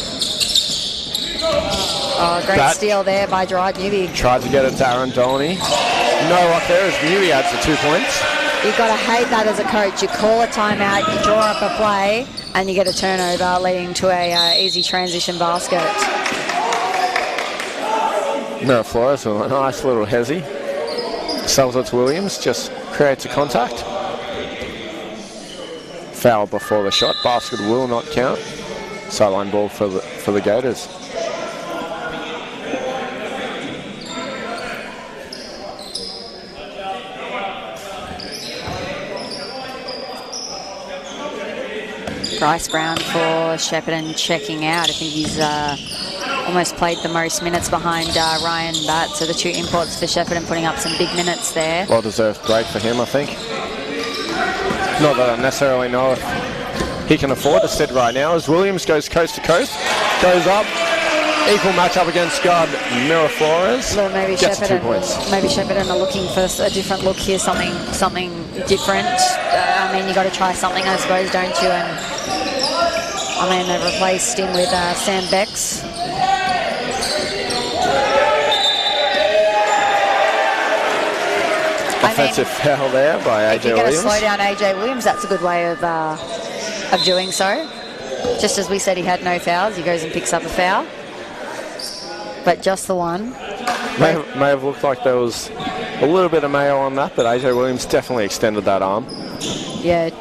Oh, great steal there by Gerard Newby. Tried to get it to Aaron Dolney. No luck there as Newby adds the 2 points. You've got to hate that as a coach. You call a timeout, you draw up a play, and you get a turnover leading to a easy transition basket. Mira Flores with a nice little hezzy. Sells it to Williams, just creates a contact. Foul before the shot. Basket will not count. Sideline ball for the Gators. Bryce Brown for Shepparton checking out. I think he's almost played the most minutes behind Ryan Batt. So the two imports for Shepparton putting up some big minutes there. Well-deserved break for him, I think. Not that I necessarily know if he can afford to sit right now, as Williams goes coast to coast, goes up. Equal matchup against guard Mira Flores. Well, maybe gets 2 Shepparton, points. maybe Shepparton are looking for a different look here, something different. I mean, you got to try something, I suppose, don't you? And I mean, they've replaced him with Sam Becks. Offensive foul there by AJ Williams. If you're going to slow down AJ Williams, that's a good way of doing so. Just as we said he had no fouls, he goes and picks up a foul. But just the one. May have looked like there was a little bit of mayo on that, but AJ Williams definitely extended that arm. Yeah,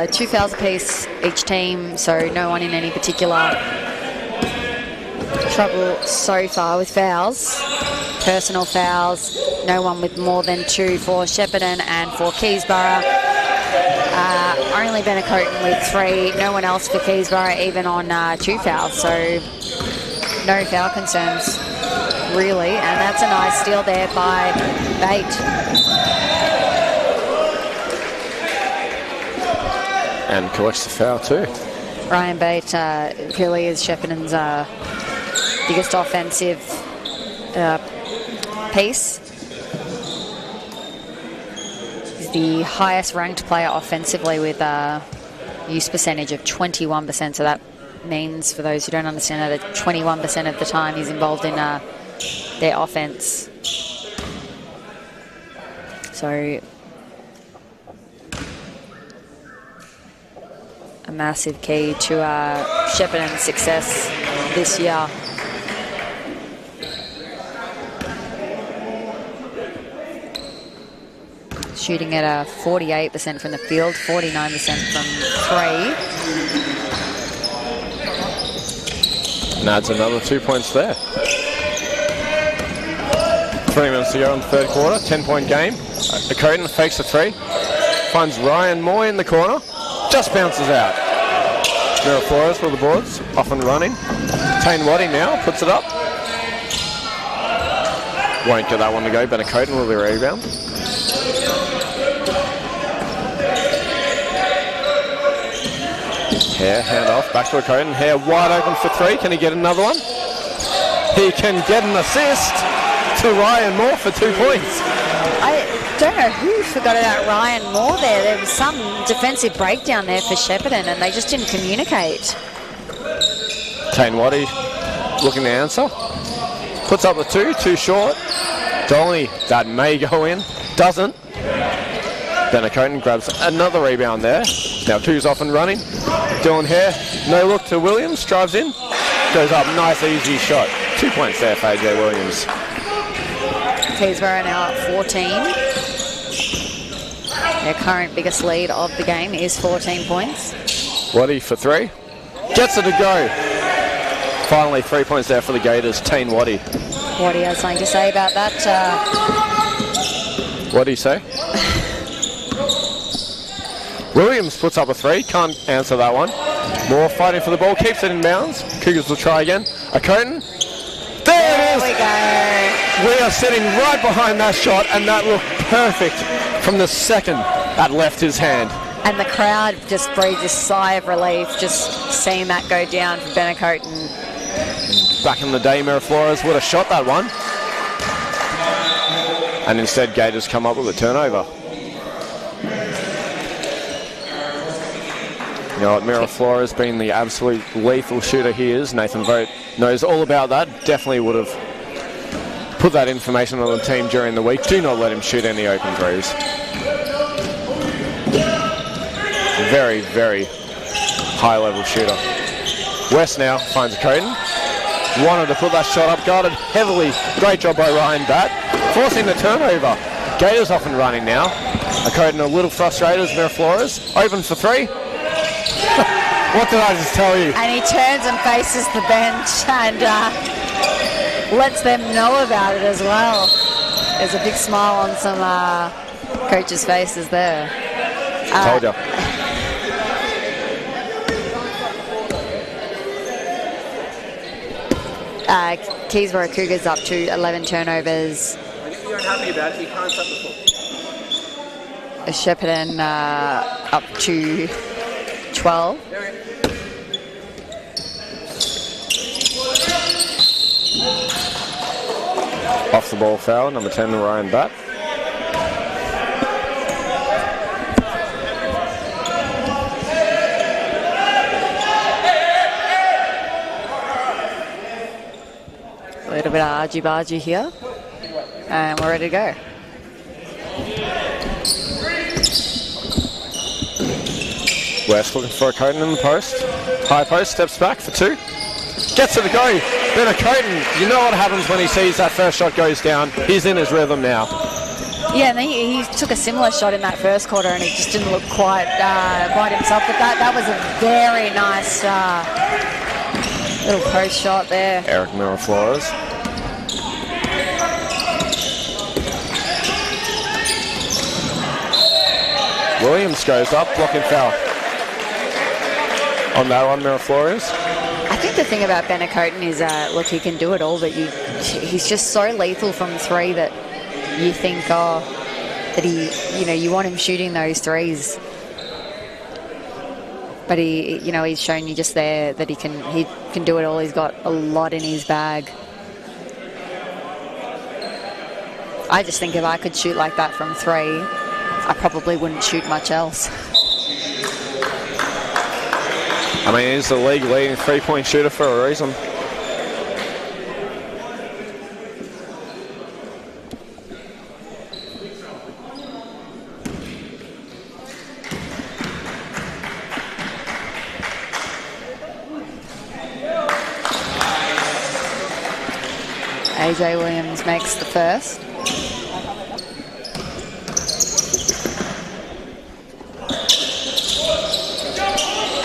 2 fouls apiece each team, so no one in any particular trouble so far with fouls. Personal fouls, no one with more than 2 for Shepparton, and for Keysborough, only Benacoten with 3. No one else for Keysborough, even on 2 fouls, so no foul concerns, really. And that's a nice steal there by Bate. And collects the foul too. Ryan Bate really is Shepparton's biggest offensive piece. He's the highest ranked player offensively with a use percentage of 21%. So that means, for those who don't understand that, 21% of the time he's involved in their offense. So a massive key to Shepparton's success this year. Shooting at 48% from the field, 49% from 3. And adds another 2 points there. 3 minutes to go in the third quarter, 10-point game. Benacoten fakes a 3, finds Ryan Moy in the corner, just bounces out. Mira Flores with the boards, off and running. Tane Waddy now puts it up. Won't get that one to go. Benacoten with the rebound. Hare, hand off, back to Benacoten. Hare wide open for 3. Can he get another one? He can get an assist to Ryan Moore for 2 points. I don't know who forgot about Ryan Moore there. There was some defensive breakdown there for Shepparton and they just didn't communicate. Tane Waddy looking to answer. Puts up the 2, too short. Dolly, that may go in. Doesn't. Benacoten grabs another rebound there. Now 2's off and running. Dylan Hare, no look to Williams, drives in. Goes up, nice easy shot. 2 points there for AJ Williams. Keysborough now at 14. Their current biggest lead of the game is 14 points. Waddy for 3. Gets it to go. Finally 3 points there for the Gators. Tane Waddy. Waddy has something to say about that. What do you say? Williams puts up a 3. Can't answer that one. Moore fighting for the ball. Keeps it in bounds. Cougars will try again. Benacoten. There it is! We go. We are sitting right behind that shot, and that looked perfect from the second that left his hand. And the crowd just breathed a sigh of relief just seeing that go down for Benacoten. Back in the day, Mira Flores would have shot that one. And instead, Gators come up with a turnover. You know what, Mira Flores being the absolute lethal shooter he is, Nathan Vogt knows all about that. Definitely would have put that information on the team during the week. Do not let him shoot any open threes. Very, very high-level shooter. West now finds Benacoten. Wanted to put that shot up, guarded heavily. Great job by Ryan Batt, forcing the turnover. Gators off and running now. Benacoten a little frustrated as Mira Flores. Open for 3. What did I just tell you? And he turns and faces the bench and lets them know about it as well. There's a big smile on some coaches' faces there. Told you. Keysborough Cougars up to 11 turnovers. If you're unhappy about it, you can't stop the ball. Shepparton up to 12. Off the ball foul, number 10, Ryan Batt. A little bit of argy-bargy here. And we're ready to go. West looking for a Coden in the post. High post, steps back for 2. Gets it to go. Then a Coden. You know what happens when he sees that first shot goes down. He's in his rhythm now. Yeah, and he took a similar shot in that first quarter, and he just didn't look quite himself. But that was a very nice little post shot there. Eric Miraflores. Williams goes up, blocking foul. On that one, Miraflores. I think the thing about Ben Acoten is, look, he can do it all, but he's just so lethal from 3 that you think, that you want him shooting those threes. But he's shown you just there that he can do it all. He's got a lot in his bag. I just think if I could shoot like that from 3, I probably wouldn't shoot much else. I mean, he's the league leading 3-point shooter for a reason. AJ Williams makes the first.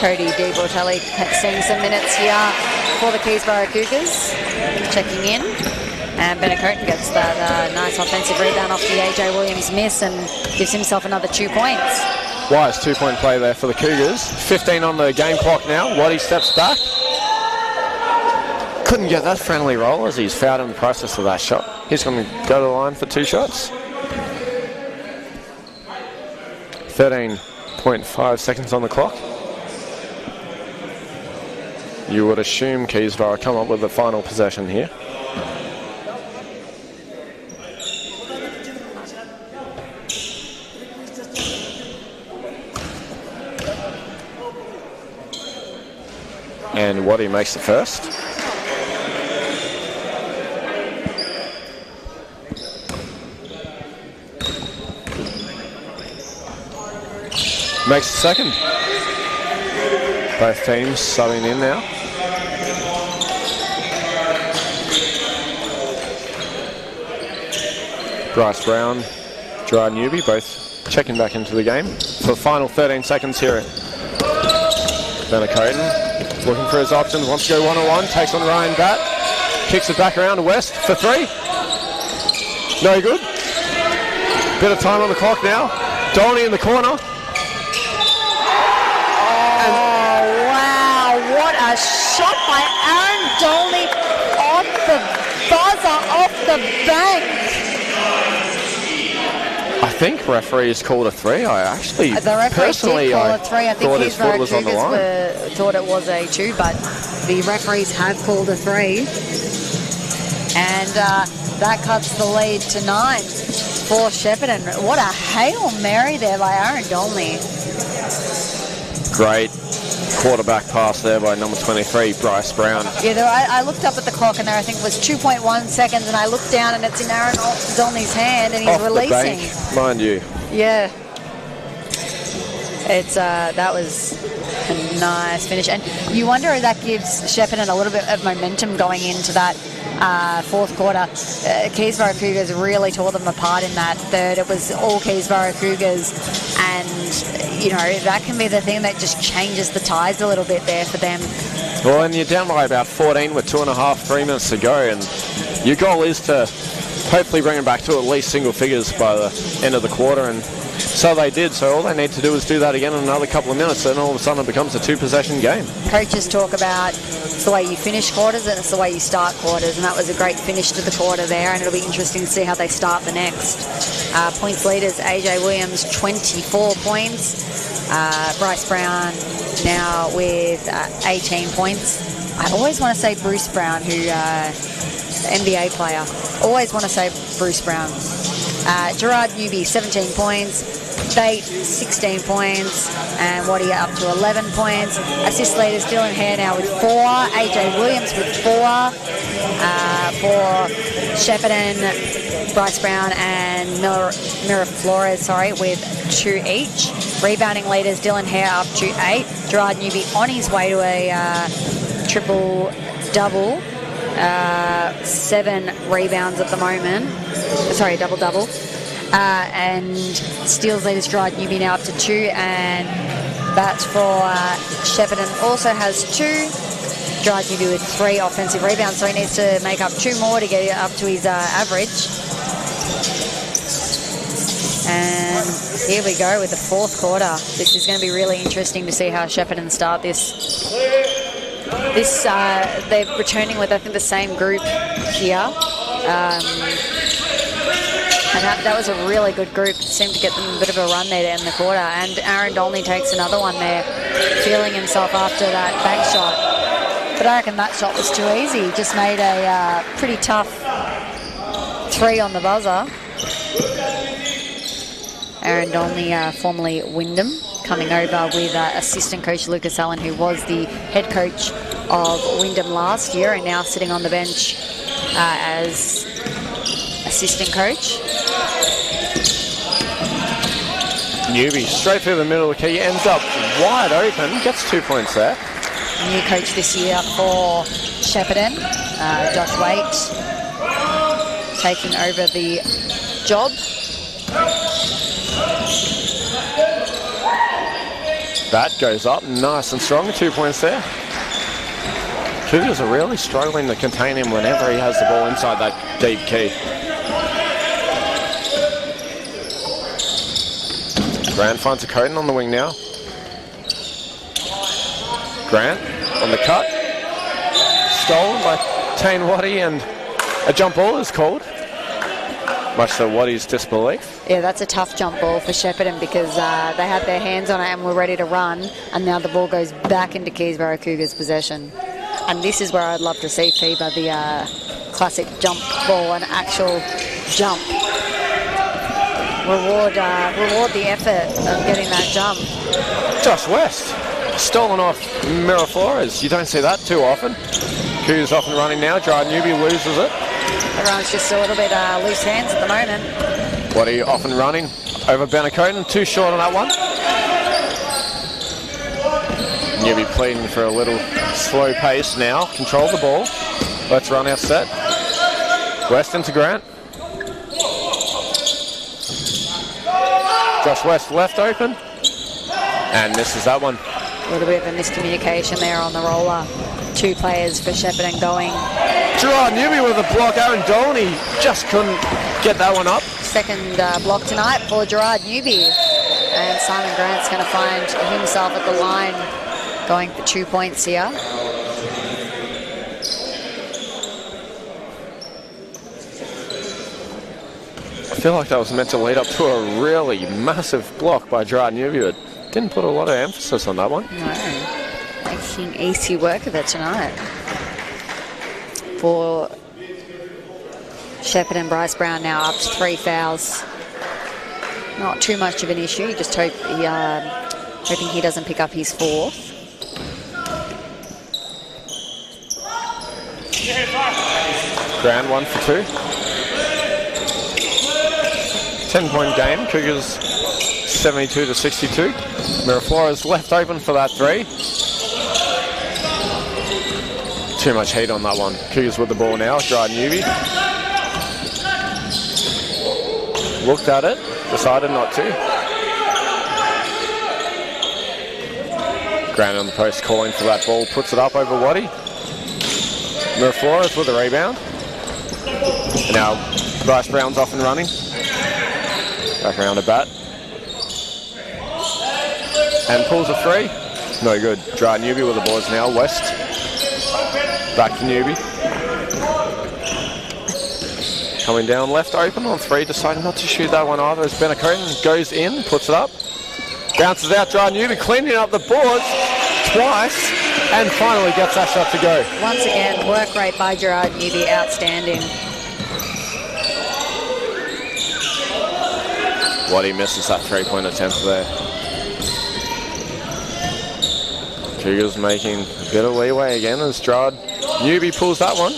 Cody De Bortelli seeing some minutes here for the Keysborough Cougars, checking in. And Ben Acoten gets that nice offensive rebound off the AJ Williams miss and gives himself another 2 points. Wise 2-point play there for the Cougars. 15 on the game clock now. Waddy steps back. Couldn't get that friendly roll as he's fouled in the process of that shot. He's going to go to the line for 2 shots. 13.5 seconds on the clock. You would assume Keysborough come up with the final possession here. And Waddy makes the first. Makes the second. Both teams subbing in now. Bryce Brown, Gerard Newby, both checking back into the game for the final 13 seconds here. Ben Acoten looking for his options, wants to go one-on-one, takes on Ryan Batt, kicks it back around to West for 3. No good. Bit of time on the clock now. Dolney in the corner. What a shot by Aaron Dolney off the buzzer, off the bank. I think referees called a 3. I actually, The referee personally, did call a 3. I think thought his foot was on the line. thought it was a 2, but the referees have called a 3. And that cuts the lead to 9 for Shepparton. What a Hail Mary there by Aaron Dolney. Great quarterback pass there by number 23, Bryce Brown. Yeah, I looked up at the clock and there I think it was 2.1 seconds, and I looked down and it's in Aaron Dolney's hand and he's Off releasing. The bank, mind you. Yeah. It's that was a nice finish, and you wonder if that gives Shepparton a little bit of momentum going into that fourth quarter. Keysborough Cougars really tore them apart in that third. It was all Keysborough Cougars, and that can be the thing that just changes the tides a little bit there for them. Well, and you're down by about 14 with 3 minutes to go, and your goal is to hopefully bring them back to at least single figures by the end of the quarter and So they did. So all they need to do is do that again in another couple of minutes, and all of a sudden it becomes a 2-possession game. Coaches talk about it's the way you finish quarters and it's the way you start quarters, and that was a great finish to the quarter there, and it'll be interesting to see how they start the next. Points leaders, AJ Williams, 24 points. Bryce Brown now with 18 points. I always want to say Bruce Brown, who NBA player. Always want to say Bruce Brown. Gerard Newby, 17 points. Bate, 16 points. And Waddy up to 11 points. Assist leaders, Dylan Hare now with 4. AJ Williams with 4. For Shepparton, Bryce Brown and Mira Flores, with 2 each. Rebounding leaders, Dylan Hare up to 8. Gerard Newby on his way to a triple-double. 7 rebounds at the moment. Sorry, double-double. And steals leaders, Gerard Newby now up to 2. And Bats for Shepparton also has 2. Gerard Newby with 3 offensive rebounds, so he needs to make up 2 more to get up to his average. And here we go with the 4th quarter. This is going to be really interesting to see how Shepparton start this. They're returning with, I think, the same group here. And that was a really good group. Seemed to get them a bit of a run there to end the quarter. And Aaron Dolney takes another one there, feeling himself after that bank shot. But I reckon that shot was too easy. Just made a pretty tough 3 on the buzzer. Aaron Dolney, formerly Wyndham, coming over with assistant coach Lucas Allen, who was the head coach of Wyndham last year and now sitting on the bench as assistant coach. Newby straight through the middle of the key, ends up wide open, gets 2 points there. New coach this year for Shepparton, Josh Waite, taking over the job. That goes up, nice and strong, 2 points there. Cougars are really struggling to contain him whenever he has the ball inside that deep key. Grant finds a Coden on the wing now. Grant on the cut. Stolen by Tane Waddy, and a jump ball is called. Much to Waddy's disbelief. Yeah, that's a tough jump ball for Shepparton because they had their hands on it and were ready to run, and now the ball goes back into Keysborough Cougars' possession. And this is where I'd love to see FIBA, the classic jump ball, an actual jump. Reward the effort of getting that jump. Josh West, stolen off Mira Flores. You don't see that too often. Cougars off and running now. Gerard Newby loses it. Everyone's just a little bit loose hands at the moment. Waddy off and running over Benacoden. Too short on that one. Newby pleading for a little slow pace now. Control the ball. Let's run our set. West into Grant. Josh West left open. And misses that one. A little bit of a miscommunication there on the roller. 2 players for Shepparton going. Gerard Newby with a block. Aaron Dolney just couldn't get that one up. Second block tonight for Gerard Newby. And Simon Grant's going to find himself at the line going for 2 points here. I feel like that was meant to lead up to a really massive block by Gerard Newby. It didn't put a lot of emphasis on that one. No, making easy work of it tonight. For Shepparton, Bryce Brown now up to 3 fouls. Not too much of an issue, just hoping he doesn't pick up his 4th. Grant 1 for 2. 10-point game. Cougars 72 to 62. Mira Flores left open for that 3. Too much heat on that one. Cougars with the ball now. Gerard Newby looked at it, decided not to. Grant on the post calling for that ball, puts it up over Waddy. Mira Flores with the rebound. And now Bryce Brown's off and running. Back around to Bat. and pulls a three. No good. Dry Newby with the boards now. West. Back to Newby. Coming down left open on three. Deciding not to shoot that one either as Benacoten goes in, puts it up. Bounces out. Dry Newby cleaning up the boards twice and finally gets that shot to go. Once again, work rate by Gerard Newby, outstanding. Waddy misses that three-point attempt there. Cougars making a bit of leeway again as Gerard Newby pulls that one.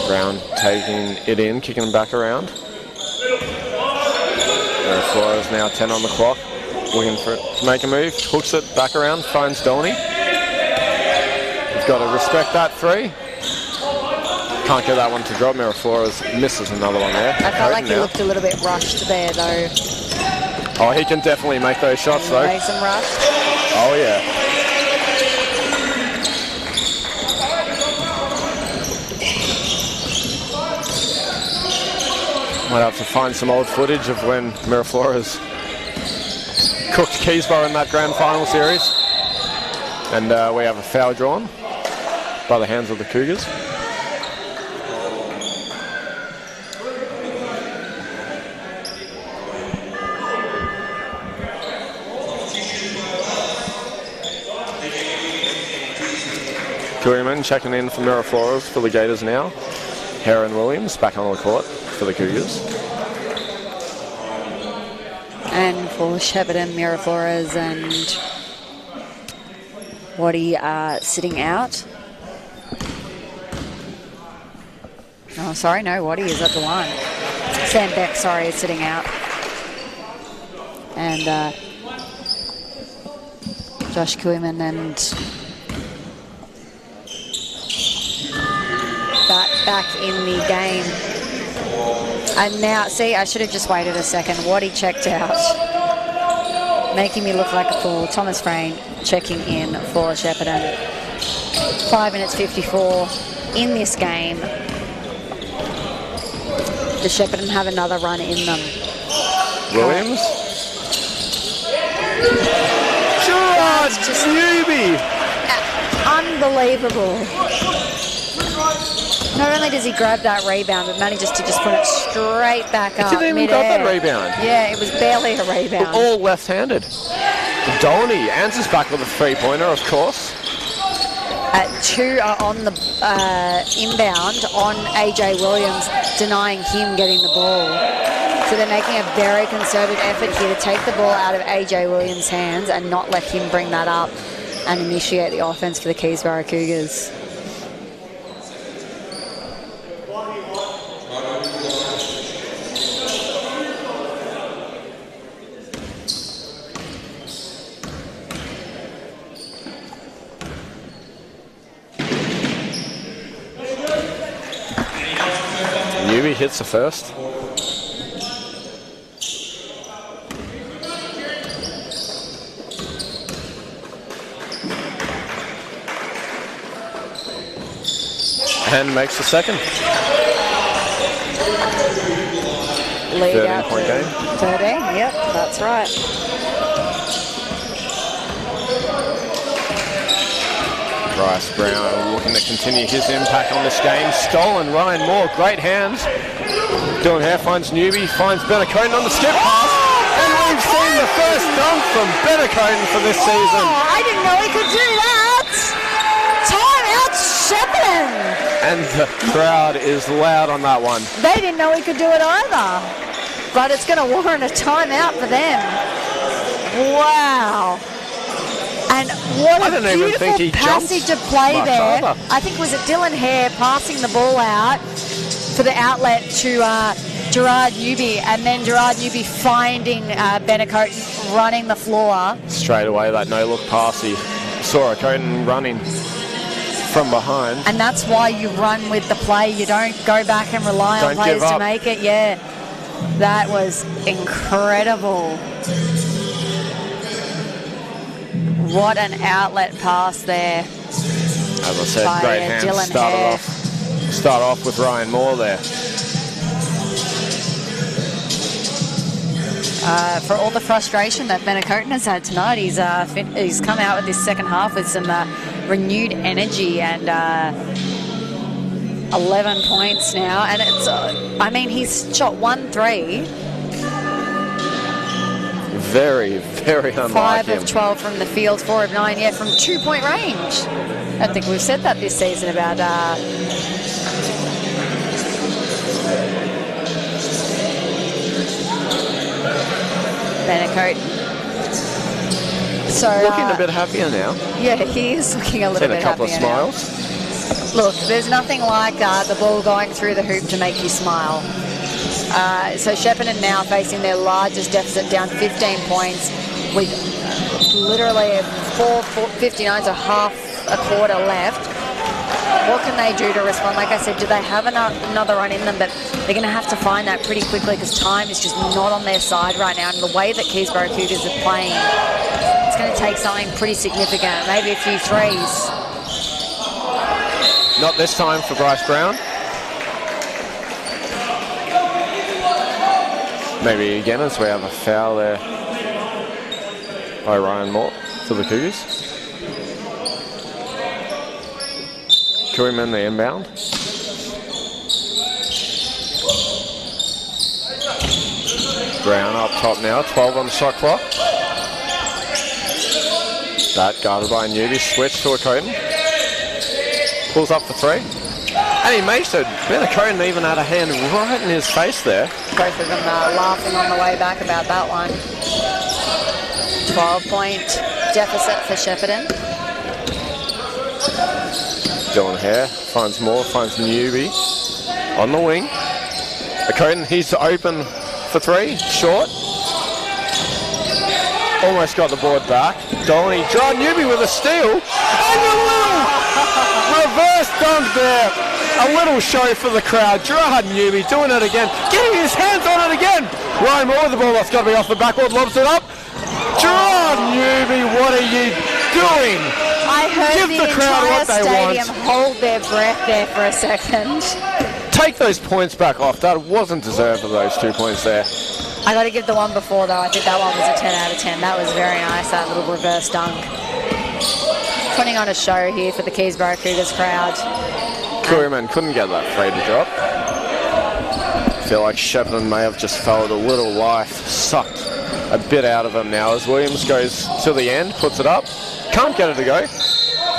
Brown taking it in, kicking him back around. Flores now 10 on the clock, looking for it to make a move, hooks it back around, finds Dolney. He's got to respect that three. Can't get that one to drop. Mira Flores misses another one there. I felt like he looked a little bit rushed there though. Oh, he can definitely make those shots though. Makes him rushed. Oh yeah. Might have to find some old footage of when Mira Flores cooked Keysborough in that grand final series. And we have a foul drawn by the hands of the Cougars. Couriman checking in for Mira Flores for the Gators now. Heron Williams back on the court for the Cougars. And for Shepparton, Mira Flores and Waddy are sitting out. Oh, sorry, no, Waddy is at the line. Sam Beck, sorry, is sitting out. And Josh Kuiman and back in the game. And now, see, I should have just waited a second. Waddy checked out, making me look like a fool. Thomas Frayne checking in for Shepparton. 5 minutes 54 in this game. The Shepparton have another run in them. Williams. Gerard Newby. Unbelievable. Not only does he grab that rebound, but manages to just put it straight back up. He didn't even grab that rebound. Yeah, it was barely a rebound. All left-handed. Dolney answers back with a three-pointer, of course. Two are on the inbound on AJ Williams, denying him getting the ball. So they're making a very concerted effort here to take the ball out of AJ Williams' hands and not let him bring that up and initiate the offense for the Keysborough Cougars. Newby hits the first. And makes the second. Lead out 13-point game. 13, yep, that's right. Bryce Brown looking to continue his impact on this game. Stolen, Ryan Moore, great hands. Dylan Hare finds Newby, finds Benacoten on the skip pass. And we've seen the first dunk from Benacoten for this season. Oh, I didn't know he could do that. Timeout, Shepparton. And the crowd is loud on that one. They didn't know he could do it either. But it's going to warrant a timeout for them. Wow. And what a beautiful passage of play there. Either. I think was it Dylan Hare passing the ball out for the outlet to Gerard Newby, and then Gerard Newby finding Benacoten running the floor. Straight away, that no-look pass, he saw Coten running from behind. And that's why you run with the play. You don't go back and rely on players to make it. Yeah, that was incredible. What an outlet pass there. As I said, great hands. Start off with Ryan Moore there. For all the frustration that Benacoten has had tonight, he's come out with this second half with some renewed energy and 11 points now. And it's, I mean, he's shot 1-3. Very, very unlike 5 him. of 12 from the field, 4 of 9, yeah, from 2-point range. I think we've said that this season about Benacoten. So Looking a bit happier now. yeah, he is looking a little Seen bit a couple of happier now. smiles. Look, there's nothing like the ball going through the hoop to make you smile. So Shepparton now facing their largest deficit, down 15 points with literally 4:59, so half a quarter left. What can they do to respond? Like I said, do they have another run in them? But they're going to have to find that pretty quickly because time is just not on their side right now. And the way that Keysborough Cougars are playing, it's going to take something pretty significant, maybe a few threes. Not this time for Bryce Brown. Maybe again as we have a foul there by Ryan Moore for the Cougars. Koeman the inbound. Brown up top now, 12 on the shot clock. That guarded by Newby, switch to a Coden. Pulls up the three. And he makes it. Benacoten even had a hand right in his face there. Both of them laughing on the way back about that one. 12-point deficit for Shepparton. Dylan Hare finds Moore, finds Newby on the wing. Benacoten, he's open for three, short. Almost got the board back. Dolly, John Newby with a steal. And a little reverse dunk there. A little show for the crowd. Gerard Newby doing it again. Getting his hands on it again. Ryan Moore with the ball. That's got to be off the backboard. Lobs it up. Gerard Newby, what are you doing? I heard Give the crowd entire what they stadium want. hold their breath there for a second. Take those points back off. That wasn't deserved of those 2 points there. I got to give the one before, though. I think that one was a 10 out of 10. That was very nice, that little reverse dunk. Putting on a show here for the Keysborough Cougars crowd. Koeman couldn't get that three to drop. I feel like Shepparton may have just felt a little life sucked a bit out of him now as Williams goes to the end, puts it up. Can't get it to go.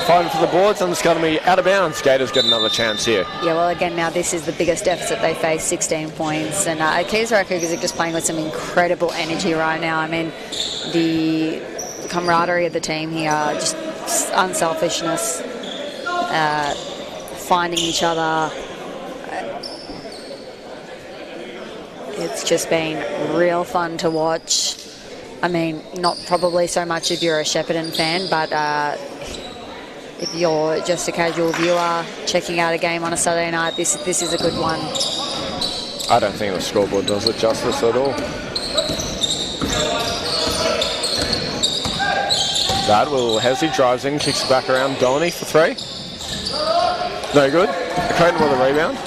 Fighting for the boards, and it's going to be out of bounds. Gators get another chance here. Yeah, well, again, now this is the biggest deficit they face, 16 points. And Keysborough Cougars are just playing with some incredible energy right now. I mean, the camaraderie of the team here, just unselfishness, finding each other. It's just been real fun to watch. I mean, not probably so much if you're a Shepparton fan, but if you're just a casual viewer checking out a game on a Saturday night, this is a good one. I don't think the scoreboard does it justice at all. That will Hezzy drives in, kicks it back around. Donny for three. No good. Coden with a rebound.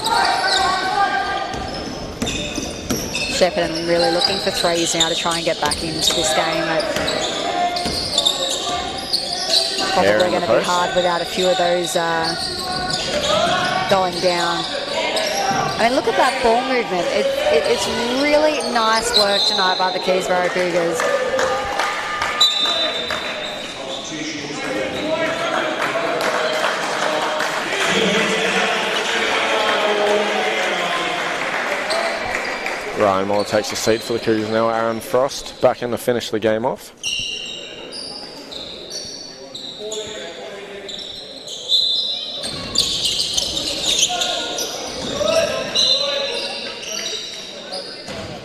Shepparton really looking for threes now to try and get back into this game. Probably going to be hard without a few of those going down. I mean, look at that ball movement. It's really nice work tonight by the Keysborough Cougars. Ryan Moore takes a seat for the Cougars now. Aaron Frost back in to finish the game off.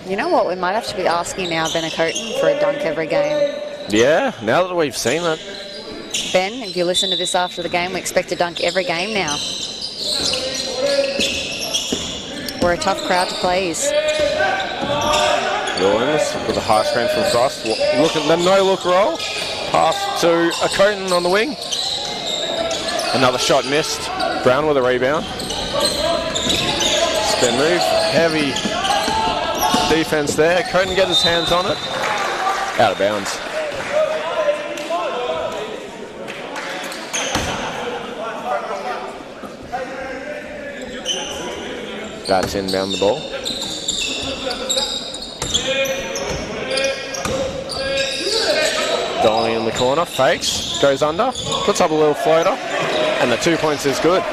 You know what? We might have to be asking now Benacoten for a dunk every game. Yeah, now that we've seen it. Ben, if you listen to this after the game, we expect a dunk every game now. We're a tough crowd to please. Williams with a high screen from Frost. Look at the no-look roll. Pass to a Coden on the wing. Another shot missed. Brown with a rebound. Spin move. Heavy defense there. Couldn't get his hands on it. Out of bounds. That's inbound the ball. Dolly in the corner, fakes, goes under, puts up a little floater, and the 2 points is good.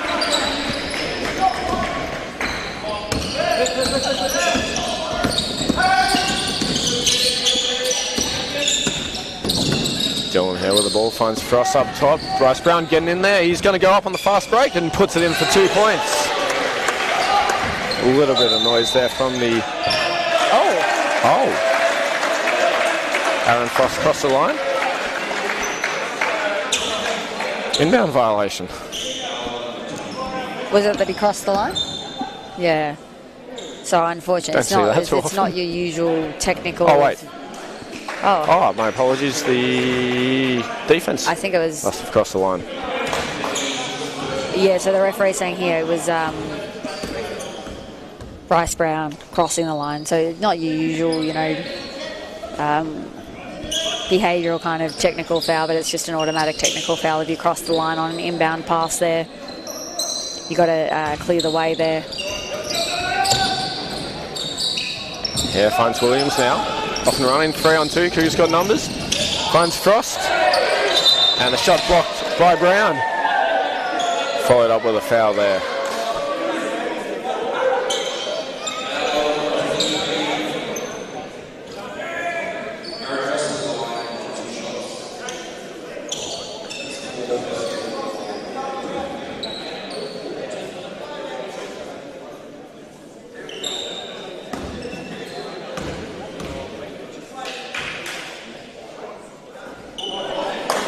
Dylan here with the ball, finds Frost up top. Bryce Brown getting in there. He's going to go up on the fast break and puts it in for 2 points. A little bit of noise there from the... Oh! Aaron Frost crossed the line. Inbound violation. Was it that he crossed the line? Yeah. So unfortunately, it's not your usual technical... Oh, wait. Oh, my apologies. The defense. I think it was... must have crossed the line. Yeah, so the referee's saying here it was Bryce Brown crossing the line. So not your usual, behavioural kind of technical foul, but it's just an automatic technical foul if you cross the line on an inbound pass there. You got to clear the way there. Yeah, finds Williams now. Off and running, 3-on-2. Cougars got numbers. Finds Frost. And a shot blocked by Brown. Followed up with a foul there.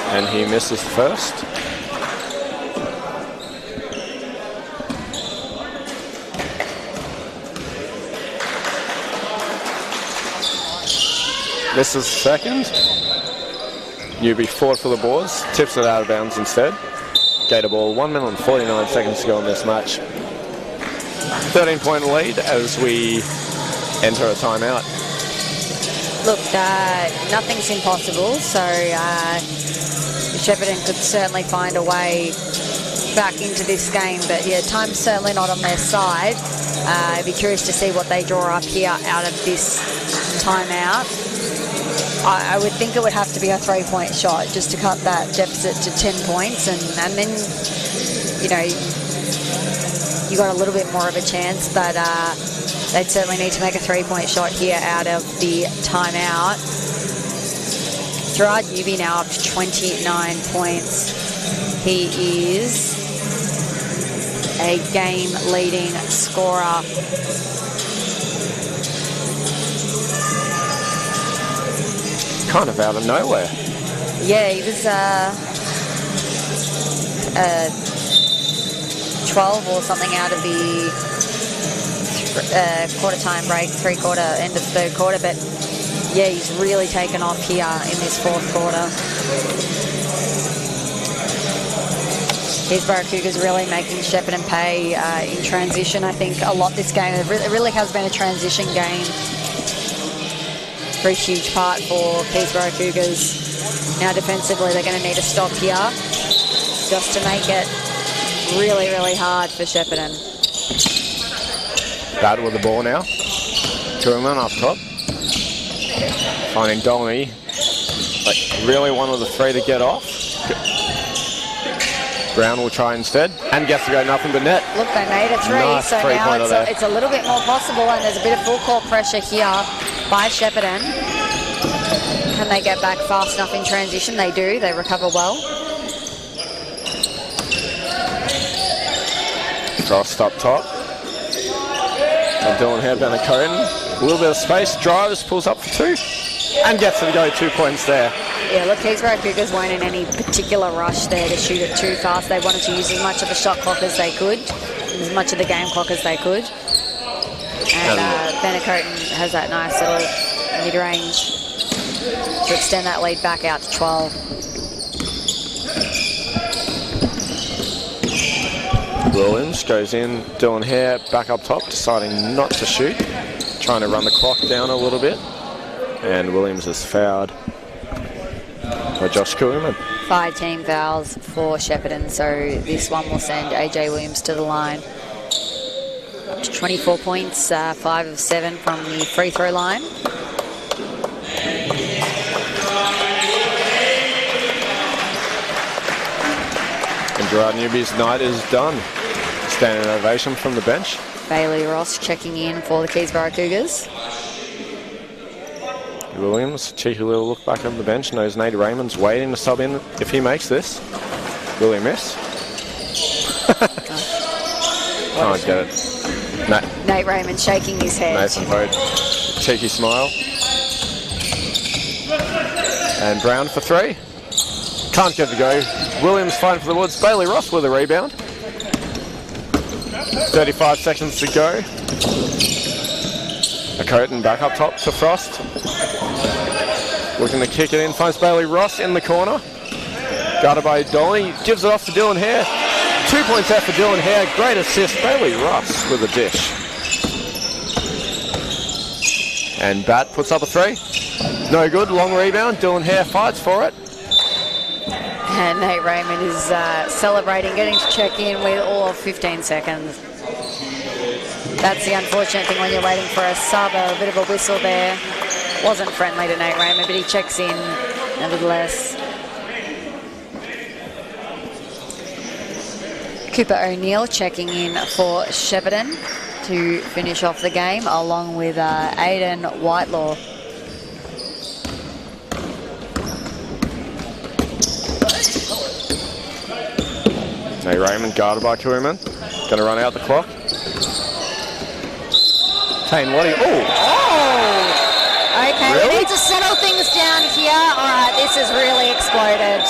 And he misses first. Misses second. Newby forward for the boards. Tips it out of bounds instead. Gator ball, 1 minute and 49 seconds to go in this match. 13-point lead as we enter a timeout. Look, nothing's impossible, so Shepparton could certainly find a way back into this game, but yeah, time's certainly not on their side. I'd be curious to see what they draw up here out of this timeout. I would think it would have to be a 3-point shot just to cut that deficit to 10 points, and then, you got a little bit more of a chance, but they'd certainly need to make a 3-point shot here out of the timeout. Gerard Newby now up to 29 points. He is a game-leading scorer. Kind of out of nowhere. Yeah, he was 12 or something out of the quarter time break, end of third quarter, but yeah, he's really taken off here in this fourth quarter. Keysborough Cougars really making Shepparton pay in transition. I think a lot this game, it really has been a transition game for a huge part for Keysborough Cougars. Now defensively, they're going to need to stop here just to make it really, really hard for Shepparton. Bad with the ball now. Truman up top. Finding Dolny. Like really one of the three to get off. Brown will try instead and gets to go nothing but net. Look, they made a three, nice so now it's a little bit more possible, and there's a bit of full court pressure here by Shepparton. Can they get back fast enough in transition? They do. They recover well. Frost up top. And Dylan here down the cone. A little bit of space. Drives, pulls up for 2. And gets to go 2 points there. Yeah, look, Keysborough Cougars weren't in any particular rush there to shoot it too fast. They wanted to use as much of a shot clock as they could, as much of the game clock as they could. And Bennecoten has that nice little mid-range to extend that lead back out to 12. Williams goes in. Dylan Hare back up top, deciding not to shoot. trying to run the clock down a little bit. And Williams is fouled by Josh Koolman. 5 team fouls for Shepparton, so this one will send AJ Williams to the line. Up to 24 points, 5 of 7 from the free throw line. And Gerard Newby's night is done. Standing ovation from the bench. Bailey Ross checking in for the Keysborough Cougars. Williams, cheeky little look back on the bench, knows Nate Raymond's waiting to sub in if he makes this. Will he miss? Can't get it. Nate Raymond shaking his head. Nathan Vogt, cheeky smile. And Brown for 3. Can't get it to go. Williams fighting for the woods. Bailey Ross with a rebound. 35 seconds to go. A Coton back up top to Frost. Looking to kick it in. Finds Bailey Ross in the corner. Guarded by Dolly. Gives it off to Dylan Hare. 2 points out for Dylan Hare. Great assist. Bailey Ross with a dish. And Bat puts up a 3. No good. Long rebound. Dylan Hare fights for it. And Nate Raymond is celebrating, getting to check in with all of 15 seconds. That's the unfortunate thing when you're waiting for a sub, a bit of a whistle there. Wasn't friendly to Nate Raymond, but he checks in nevertheless. Cooper O'Neill checking in for Shepparton to finish off the game, along with Aidan Whitelaw. Nate Raymond guarded by Koolman. Going to run out the clock. Tane Waddy. Okay, Really? we need to settle things down here. All right, this has really exploded.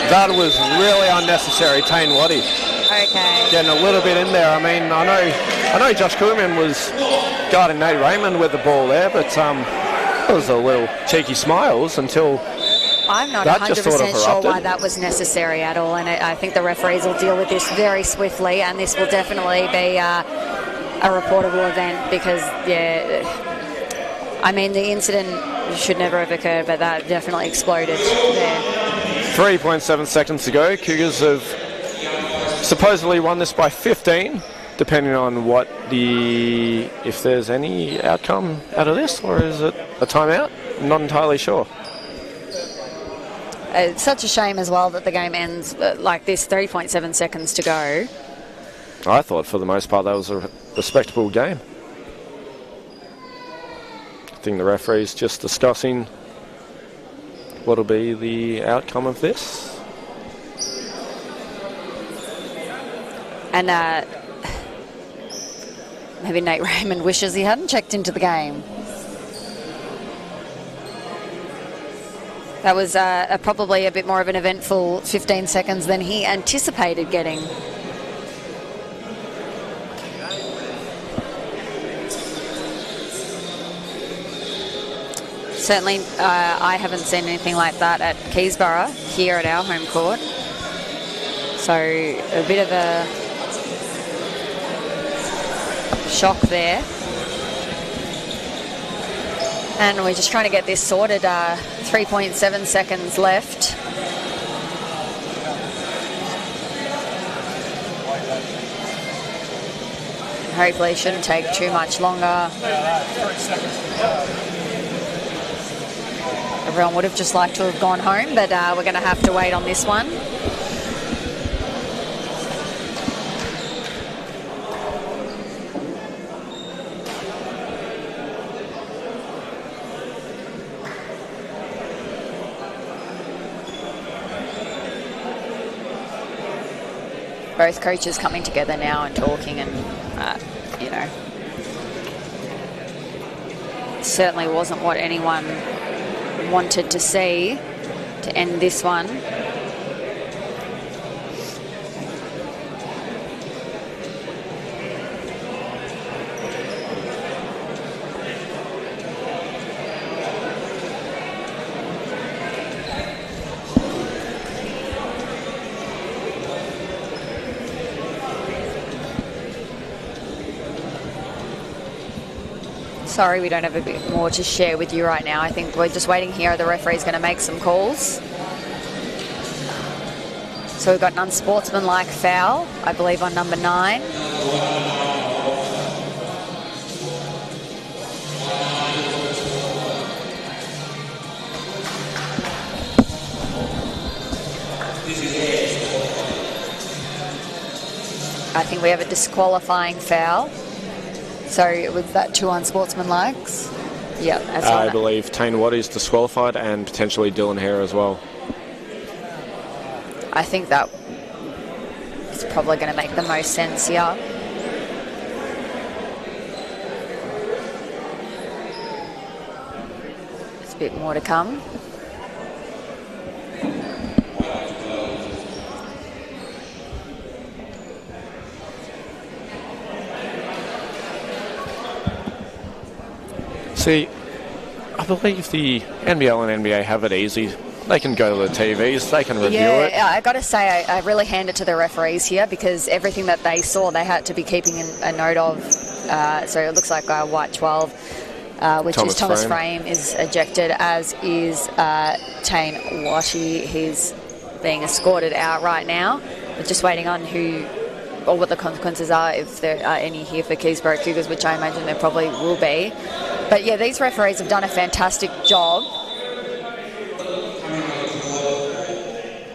That was really unnecessary, Tane Waddy. Okay. Getting a little bit in there. I mean, I know Josh Koolman was guarding Nate Raymond with the ball there, but it was a little cheeky smiles until I'm not that just 100% sort of sure erupted. why that was necessary at all, and I think the referees will deal with this very swiftly, and this will definitely be a reportable event because, yeah, I mean, the incident should never have occurred, but that definitely exploded there. 3.7 seconds to go. Cougars have supposedly won this by 15, depending on if there's any outcome out of this, or is it a timeout? Not entirely sure. It's such a shame as well that the game ends like this, 3.7 seconds to go. I thought for the most part that was a respectable game. I think the referee's just discussing what'll be the outcome of this. And maybe Nate Raymond wishes he hadn't checked into the game. That was probably a bit more of an eventful 15 seconds than he anticipated getting. Certainly, I haven't seen anything like that at Keysborough, here at our home court. So, a bit of a shock there. And we're just trying to get this sorted. 3.7 seconds left. Hopefully it shouldn't take too much longer. Everyone would have just liked to have gone home, but we're going to have to wait on this one. Both coaches coming together now and talking, and you know, certainly wasn't what anyone wanted to see to end this one. sorry we don't have a bit more to share with you right now. I think we're just waiting here. The referee's going to make some calls. So we've got an unsportsmanlike foul, I believe, on number 9. I think we have a disqualifying foul. So was that 2 unsportsmanlikes? Yeah. I believe Tane Watt is disqualified and potentially Dylan Hare as well. I think that is probably going to make the most sense here. There's a bit more to come. See, I believe the NBL and NBA have it easy. They can go to the TVs, they can review it. Yeah, I got to say, I really hand it to the referees here because everything that they saw, they had to be keeping a note of. So it looks like white 12, which is Thomas Frame, is ejected, as is Tane Washi. He's being escorted out right now. We're just waiting on or what the consequences are, if there are any here for Keysborough Cougars, which I imagine there probably will be. But yeah, these referees have done a fantastic job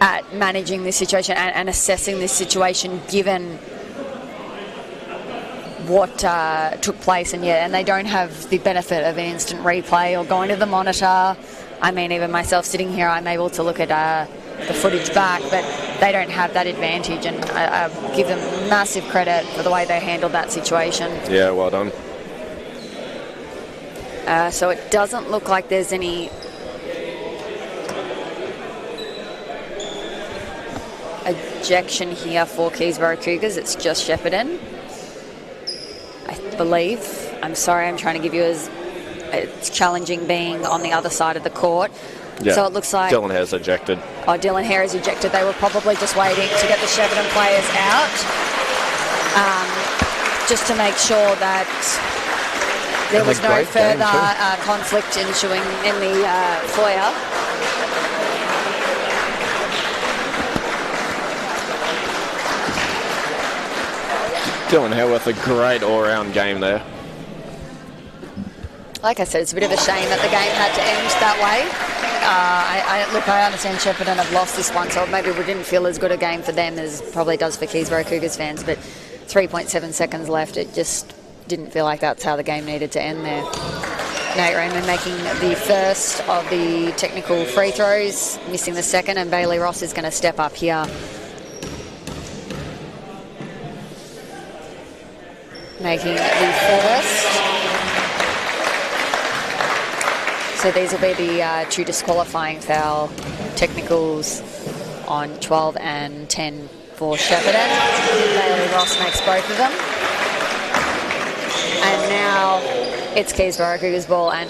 at managing this situation and assessing this situation, given what took place. And they don't have the benefit of an instant replay or going to the monitor. I mean, even myself sitting here, I'm able to look at the footage back, but they don't have that advantage, and I give them massive credit for the way they handled that situation. Yeah, well done. So it doesn't look like there's any ejection here for Keysborough Cougars. It's just Shepparton, I believe. I'm sorry, I'm trying to give you it's challenging being on the other side of the court. Yeah. So it looks like Dylan Hare's ejected. Oh, Dylan Hare is ejected. They were probably just waiting to get the Shepparton players out, just to make sure that there was no further conflict ensuing in the foyer. Dylan Hare with a great all-round game there. Like I said, it's a bit of a shame that the game had to end that way. I understand Shepparton have lost this one, so maybe we didn't feel as good a game for them as probably does for Keysborough Cougars fans, but 3.7 seconds left, it just didn't feel like that's how the game needed to end there. Nate Raymond making the first of the technical free throws, missing the second, and Bailey Ross is going to step up here. Making the first. So these will be the 2 disqualifying foul technicals on 12 and 10 for Shepparton. Bailey Ross makes both of them. And now it's Keysborough Cougars ball, and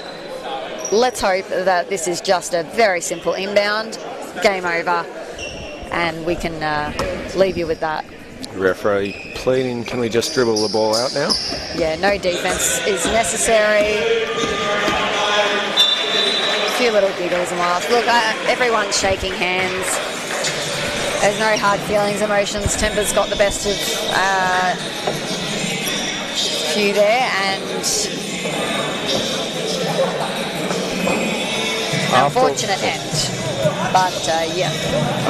let's hope that this is just a very simple inbound, game over, and we can leave you with that. Referee pleading, can we just dribble the ball out now? Yeah, no defence is necessary. A few little giggles and laughs. Look, everyone's shaking hands. There's no hard feelings, emotions. Temper's got the best of few there, and unfortunate end. But yeah.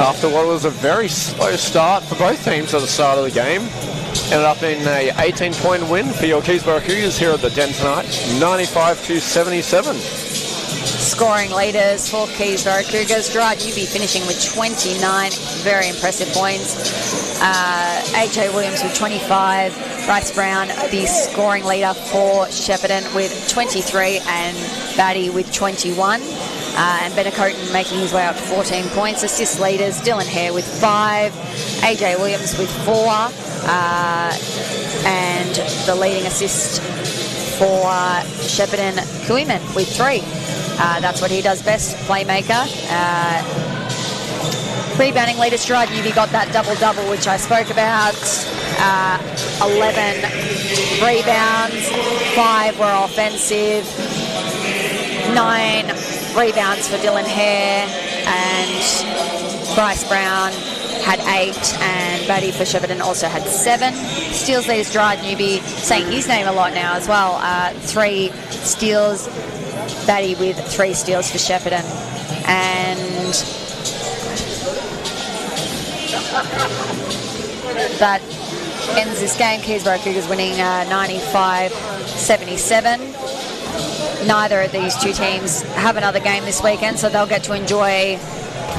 After what was a very slow start for both teams at the start of the game, ended up in a 18-point win for your Keysborough Cougars here at the Den tonight, 95-77. Scoring leaders for Keysborough Cougars. Gerard Newby finishing with 29 very impressive points. AJ Williams with 25. Bryce Brown, the scoring leader for Shepparton, with 23, and Batty with 21. And Benacoten making his way up to 14 points. Assist leaders, Dylan Hare with 5. AJ Williams with 4. And the leading assist for Shepparton, Kuiman with 3. That's what he does best, playmaker. Rebounding leader, Gerard Newby got that double-double, which I spoke about. 11 rebounds, 5 were offensive, 9 rebounds for Dylan Hare, and Bryce Brown had 8, and Batty for Shepparton also had 7. Steals leads Gerard Newby, saying his name a lot now as well. 3 steals, Batty with 3 steals for Shepparton. And that ends this game. Keysborough Cougars winning 95-77. Neither of these two teams have another game this weekend, so they'll get to enjoy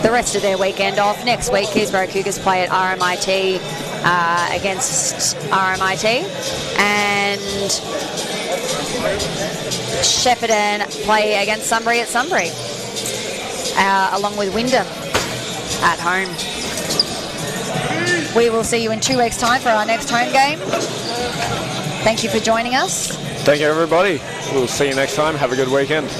the rest of their weekend off. Next week, Keysborough Cougars play at RMIT against RMIT, and Shepparton play against Sunbury at Sunbury, along with Wyndham at home. We will see you in 2 weeks' time for our next home game. Thank you for joining us. Thank you, everybody. We'll see you next time. Have a good weekend.